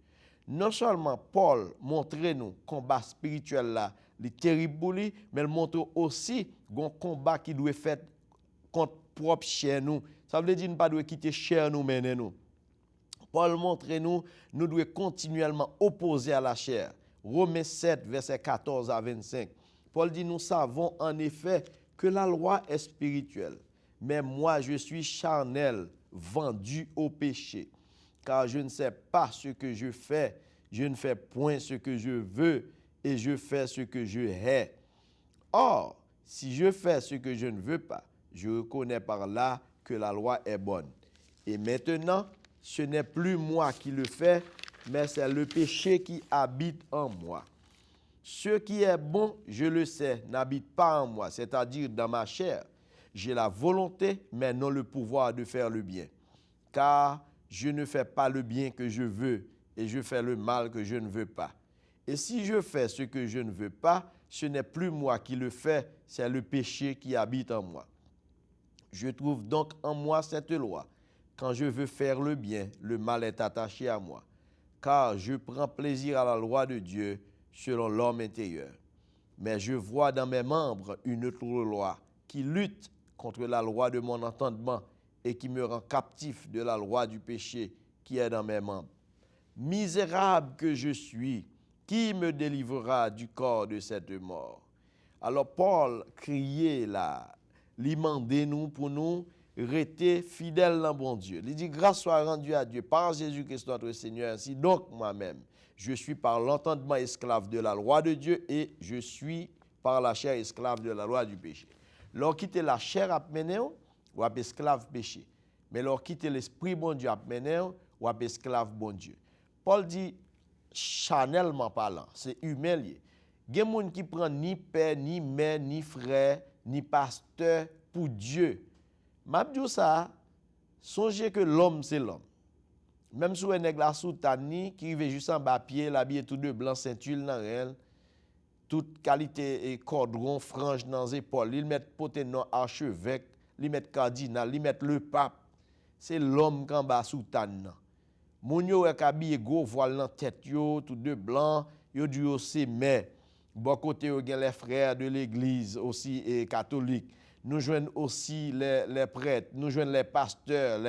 Non seulement Paul montre nous combat spirituel là, li terrible pour lui, mais il montre aussi un combat qui doit fait contre propre chair nous. Ça veut dire ne pas doit quitter chair nous mener nous. Paul montre nous devons continuellement opposer à la chair. Romains 7, verset 14 à 25. Paul dit, nous savons en effet que la loi est spirituelle, mais moi je suis charnel, vendu au péché, car je ne sais pas ce que je fais, je ne fais point ce que je veux, et je fais ce que je hais. Or, si je fais ce que je ne veux pas, je reconnais par là que la loi est bonne. Et maintenant, ce n'est plus moi qui le fais, mais c'est le péché qui habite en moi. Ce qui est bon, je le sais, n'habite pas en moi, c'est-à-dire dans ma chair. J'ai la volonté, mais non le pouvoir de faire le bien. Car je ne fais pas le bien que je veux, et je fais le mal que je ne veux pas. Et si je fais ce que je ne veux pas, ce n'est plus moi qui le fais, c'est le péché qui habite en moi. Je trouve donc en moi cette loi. Quand je veux faire le bien, le mal est attaché à moi. Car je prends plaisir à la loi de Dieu selon l'homme intérieur. Mais je vois dans mes membres une autre loi qui lutte contre la loi de mon entendement et qui me rend captif de la loi du péché qui est dans mes membres. Misérable que je suis, qui me délivrera du corps de cette mort? Alors Paul criait là, lui mandait nous pour nous rester fidèles dans bon Dieu. Il dit grâce soit rendue à Dieu par Jésus-Christ notre Seigneur. Ainsi donc moi-même, je suis par l'entendement esclave de la loi de Dieu et je suis par la chair esclave de la loi du péché. Lorsqu'on quitte la chair à mener, ou à esclave péché. Mais lorsqu'on quitte l'esprit bon Dieu à mener, ou à esclave bon Dieu. Paul dit chanellement parlant, c'est humain lié. Il y a des gens qui prennent ni père, ni mère, ni frère, ni pasteur pour Dieu. M'abdou ça, songez que l'homme c'est l'homme. Même si on est la soutane qui arrive juste en bas pied, l'habillé tout de blanc, ceinture dans elle, toute qualité et cordon, frange dans les épaules, ils mettent potenon archevêque, ils mettent cardinal, ils mettent le pape. C'est l'homme qui en bas soutane. Moun yo est habillé gros voile dans tête yo, tout de blanc, yo du aussi mais bon côté yo gen les frères de l'église aussi et catholiques. Nous joignons aussi les prêtres, nous joignons les pasteurs,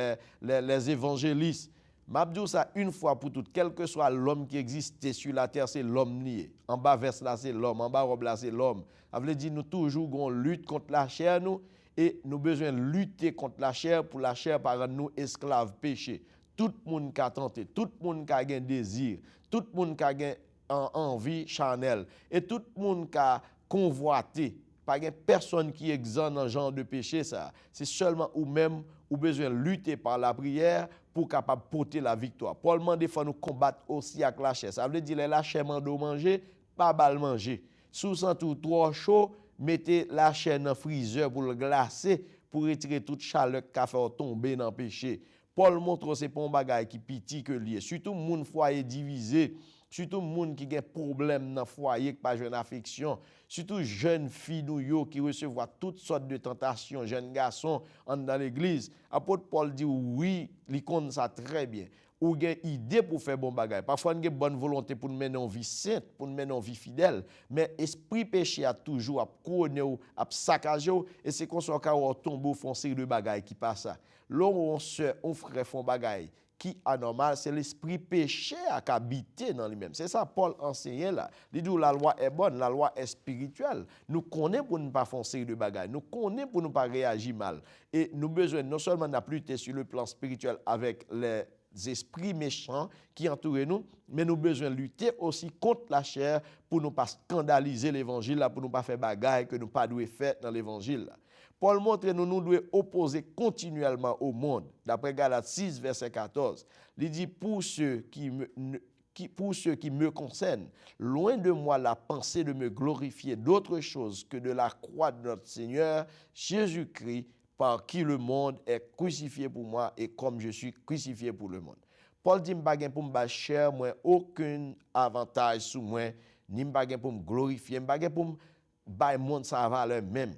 les évangélistes. M'abdou ça une fois pour toutes, quel que soit l'homme qui existe sur la terre, c'est l'homme lié. En bas veste là c'est l'homme, en bas robe là c'est l'homme. Ça veut dire nous toujours gon lutte contre la chair nous et nous besoin lutter contre la chair pour la chair par nous esclaves péché. Tout le monde qui a tenté, tout le monde qui a un désir, tout le monde qui a une envie charnelle et tout le monde qui a convoité. Pas personne qui est exempt dans ce genre de péché ça. C'est seulement ou même ou besoin de lutter par la prière pour capable porter la victoire. Paul demande il faut nous combattre aussi avec la chair. Ça veut dire la chair mando manger, pas bal manger. Sous sent tout trop chaud, mettez la chair dans le freezer pour le glacer pour retirer toute chaleur qui a fait tomber dans le péché. Paul montre que ce n'est pas un bagage qui petit que lié. Surtout moun foyer divisé, surtout moun qui a problème dans le foyer, qui pas jeune affection, surtout jeunes filles nous yo qui recevoir toutes sortes de tentations, jeunes garçons dans l'église. Apôtre Paul dit oui, il connaît ça très bien. Ou gen idée pour faire bon bagay. Parfois, on a bonne volonté pour nous mener en vie sainte, pour nous mener en vie fidèle. Mais esprit péché a toujours à couronner ou à saccager et c'est comme ça qu'on tombe au fond série de bagay qui passe ça. Là où on frère font bagay qui anormal, c'est l'esprit péché à habiter dans lui-même. C'est ça Paul enseignait là. Il dit la loi est bonne, la loi est spirituelle. Nous connaissons pour ne pas faire série de bagay. Nous connaissons pour ne pas réagir mal. Et nous besoin non seulement d'appliquer sur le plan spirituel avec les esprits méchants qui entourent nous, mais nous besoin lutter aussi contre la chair pour ne pas scandaliser l'évangile, pour ne pas faire bagaille que nous pas devons faire dans l'évangile. Paul montre nous devons opposer continuellement au monde. D'après Galates 6, verset 14, il dit pour ceux qui me concernent, loin de moi la pensée de me glorifier d'autre chose que de la croix de notre Seigneur Jésus-Christ, par qui le monde est crucifié pour moi et comme je suis crucifié pour le monde. Paul dit m'baguen pour me cher moi aucun avantage sous moi, ni m'baguen pour me glorifier, m'baguen pour me bailler monde sa valeur même.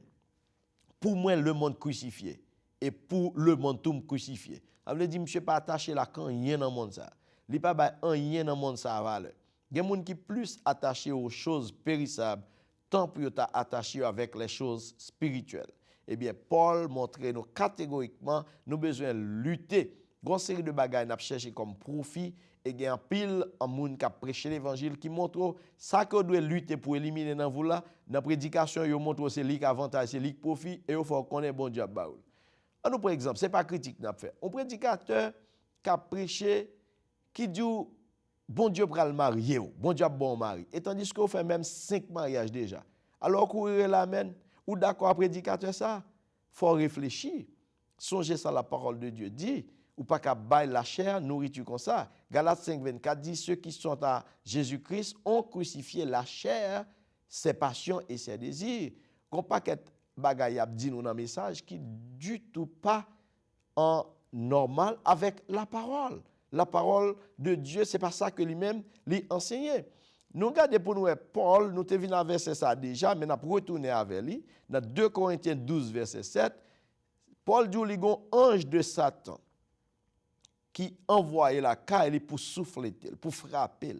Pour moi le monde crucifié et pour le monde tout me crucifié. Ça veut dire monsieur pas attaché là quand rien dans monde ça. Li pas bailler rien dans monde sa valeur. Il y a des gens qui plus attaché aux choses périssables tant pour ta attaché avec les choses spirituelles. Eh bien, Paul montre nous catégoriquement nous besoin lutter. Une série de bagages n'a cherché comme profit et il y a un pile en monde qui a prêché l'évangile qui montre ça que doit lutter pour éliminer dans vous là. Dans la prédication, il montre c'est lui qui avantage, c'est lui qui profit et il faut connaître bon Dieu baoul. Nous par exemple, c'est pas critique n'a fait. Un prédicateur qui a prêché qui dit bon Dieu pral marier, bon Dieu bon mari. Et tandis qu'on fait même 5 mariages déjà. Alors courir l'amen. Ou d'accord prédicateur ça, faut réfléchir. Songez ça la parole de Dieu dit, ou pas qu'à bailler la chair, nourriture comme ça. Galates 5, 24 dit ceux qui sont à Jésus-Christ ont crucifié la chair, ses passions et ses désirs. Qu'on pas qu'être bagaille a dit nous dans message qui du tout pas en normal avec la parole. La parole de Dieu, c'est pas ça que lui-même lui enseignait. Nous regardons pour nous, Paul, nous te venu à verset ça déjà, mais nous avons retourné avec lui. Dans 2 Corinthiens 12, verset 7, Paul dit qu'il y a un ange de Satan qui envoyait la caille pour souffler, pour frapper.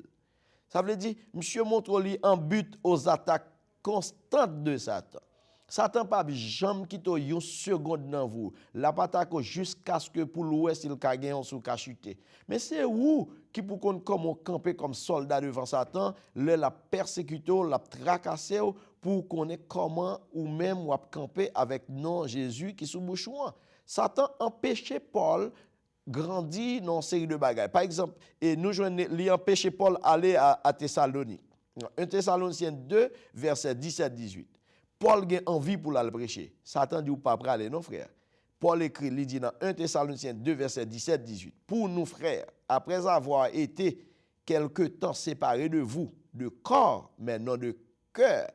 Ça veut dire, monsieur montre lui en but aux attaques constantes de Satan. Satan pas jamais quitte une seconde dans vous. La patate jusqu'à ce que pour l'ouest il ka gagné sous ka chuter. Mais c'est où qui pour qu'on comme camper comme soldat devant Satan, la persécuter, la tracasser pour connaître comment ou même ou camper avec non Jésus qui sous bouchon. Satan empêchait Paul grandir dans une série de bagages. Par exemple, et nous lui empêcher Paul aller à Thessalonique. 1 Thessaloniciens 2 verset 17-18. Paul a envie pour le prêcher. Satan dit ou pas aller non frère. Paul écrit, il dit dans 1 Thessaloniciens 2 verset 17-18. Pour nous frères, après avoir été quelque temps séparés de vous, de corps, mais non de cœur,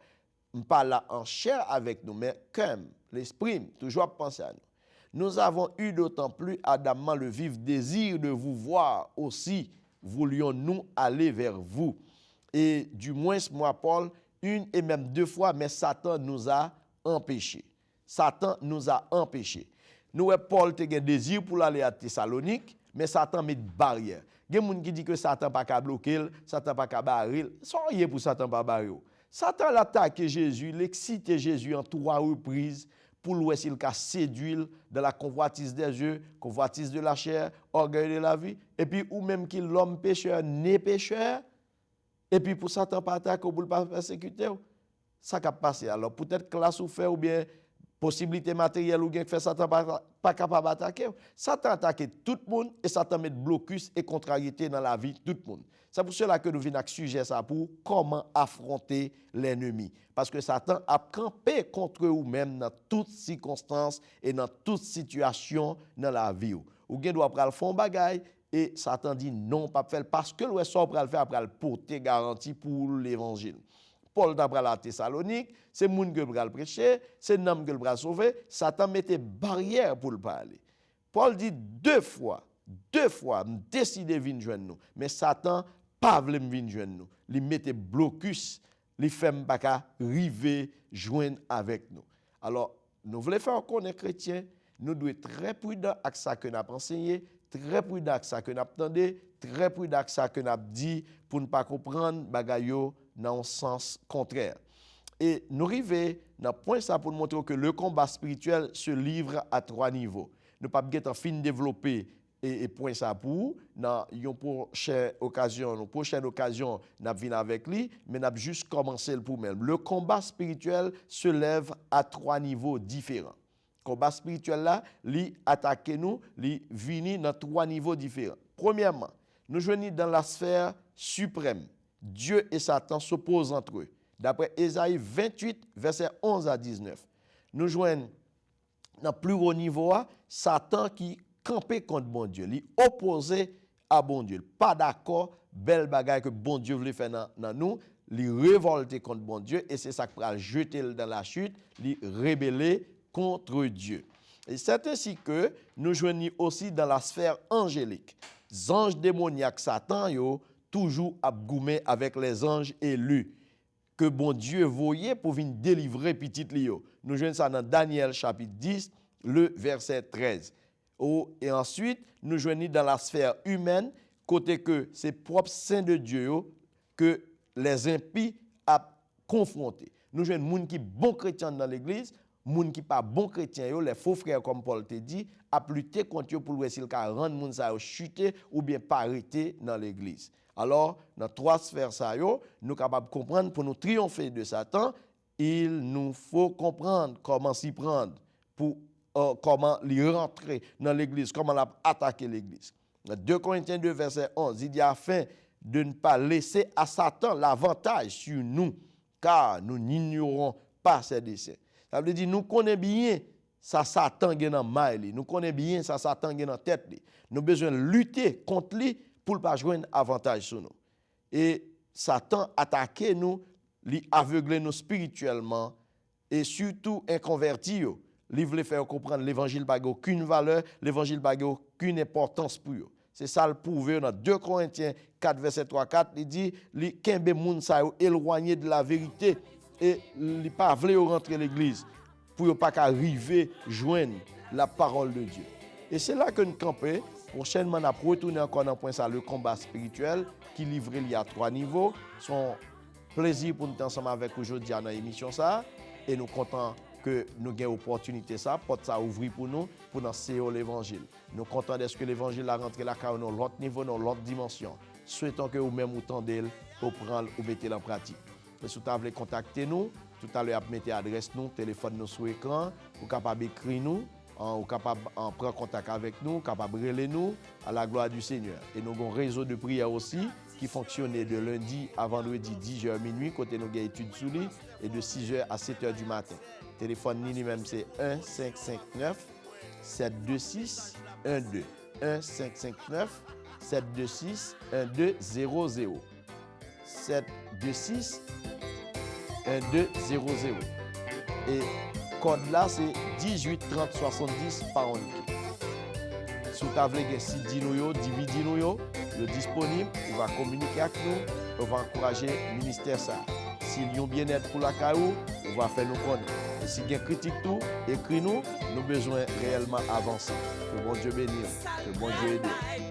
pas là en chair avec nous, mais comme l'esprit, toujours penser à nous. Nous avons eu d'autant plus ardemment le vif désir de vous voir aussi, voulions-nous aller vers vous. Et du moins, moi, Paul, une et même 2 fois, mais Satan nous a empêchés. Satan nous a empêchés. Nous, Paul, a un désir pour aller à Thessalonique, mais Satan met une barrière. Il y a des gens qui disent que Satan n'a pas qu'à bloquer, Satan n'a pas qu'à barrer. Soyez pour Satan pas barrer. Satan l'attaque Jésus, il excite Jésus en 3 reprises pour louer s'il a séduit dans la convoitise des yeux, convoitise de la chair, orgueil de la vie, et puis ou même qu'il l'homme pécheur n'est pécheur. Et puis pour Satan pas attaquer ou pour pas persécuter, ça qui a passé. Alors peut-être classe ou fait ou bien possibilité matérielle ou bien que fait Satan pas capable d'attaquer. Satan attaque tout le monde et Satan met blocus et contrariété dans la vie de tout le monde. C'est pour cela que nous venons avec sujet ça pour comment affronter l'ennemi. Parce que Satan a campé contre vous-même dans toutes circonstances et dans toute situation dans la vie. Ou bien doit prendre fond bagaille. Et Satan dit non, pas faire parce que le sort pour le faire après le porter garantie pour l'évangile. Paul t'a pral à Thessalonique, c'est moun que pral prêcher, c'est nom que pral sauver, Satan mettait barrière pour le parler. Paul dit deux fois, me décidé venir joindre nous, mais Satan pas voulu venir joindre nous. Il mettait blocus, il fait pas qu'à river joindre avec nous. Alors, nous voulons faire connaître chrétiens, nous devons être très prudents avec ça que nous avons enseigné, très prudents avec ça que nous avons entendu, très prudents avec ça que nous avons dit pour ne pas comprendre bagayo dans un sens contraire. Et nous arrivons dans point ça pour nous montrer que le combat spirituel se livre à 3 niveaux. Nous pas en fin développer et point ça pour dans une prochaine occasion, nous venons avec lui, mais nous juste commencé pour même. Le combat spirituel se lève à 3 niveaux différents. Combat spirituel là, li attaque nous, li vini dans 3 niveaux différents. Premièrement, nous joignons dans la sphère suprême. Dieu et Satan s'opposent entre eux. D'après Ésaïe 28, versets 11 à 19. Nous joignons dans plus haut niveau, Satan qui campait contre bon Dieu, lui opposé à bon Dieu. Pas d'accord, belle bagaille que bon Dieu voulait faire dans nous, lui révolter contre bon Dieu, et c'est ça qui va jeter dans la chute, lui rébeller contre Dieu. Et c'est ainsi que nous joignons aussi dans la sphère angélique. Les anges démoniaques, Satan, yo, toujours abgoumé avec les anges élus que bon Dieu voyait pour venir délivrer petit Lio. Nous joignons ça dans Daniel chapitre 10, le verset 13. Et ensuite, nous joignons dans la sphère humaine, côté que c'est propre saint de Dieu que les impies a confronté. Nous joignons moun qui bon chrétien dans l'église, moun qui pas bon chrétien, les faux frères comme Paul te dit, a lutter contre eux pour voir s'il ka rendre moun sa chuter ou bien pas arrêter dans l'église. Alors, dans 3 sphères ça yo, nous capables de comprendre pour nous triompher de Satan, il nous faut comprendre comment s'y prendre pour comment lui rentrer dans l'église, comment attaquer l'église. Dans 2 Corinthiens 2 verset 11, il dit afin de ne pas laisser à Satan l'avantage sur nous, car nous n'ignorons pas ses desseins. Ça veut dire nous connaissons bien ça Satan qui est dans maille, nous connaissons bien ça Satan qui est dans tête. Nous avons besoin de lutter contre lui pour ne pas joindre avantage sur nous. Et Satan attaque nous, lui aveugler nous spirituellement et surtout inconverti. Il voulait faire comprendre l'évangile n'a aucune valeur, l'évangile n'a aucune importance pour eux. C'est ça le prouver dans 2 Corinthiens 4 verset 3-4, il dit li kembe moun sa yo éloigné de la vérité et li pas vle rentrer l'église pour yo pas arriver joindre la parole de Dieu. Et c'est là que nous campons. Prochainement, on a retourné encore dans point ça le combat spirituel qui livre il y a 3 niveaux. Son plaisir pour nous être ensemble avec aujourd'hui dans l'émission ça et nous contents que nous avons opportunité ça, porte ça ouvrir pour nous enseigner l'évangile. Nous contents de ce que l'évangile a rentré là car dans l'autre niveau, dans l'autre dimension. Souhaitons que vous même autant d'elle pour prendre ou mettre en pratique. Si vous voulez contacter nous, tout à l'heure mettez adresse nous, téléphone nous sur l'écran, vous capable écrire nous, vous capable en prendre contact avec nous, capable relayer nous à la gloire du Seigneur. Et nous avons un réseau de prière aussi qui fonctionne de lundi à vendredi 10h minuit côté nous avons études sous lui et de 6h à 7h du matin. Téléphone lui-même c'est 1559 726 12 1559 726 1200 726 1200 et code là c'est 18 30 70 par an. Si vous avez si nous divisez nous disponible, on va communiquer avec nous, on va encourager le ministère ça. S'il y a un bien-être pour la caillou, on va faire nous connaître. Et si il y a critique tout, écris-nous, nous avons besoin réellement avancer. Que bon Dieu bénisse, que bon Dieu aide.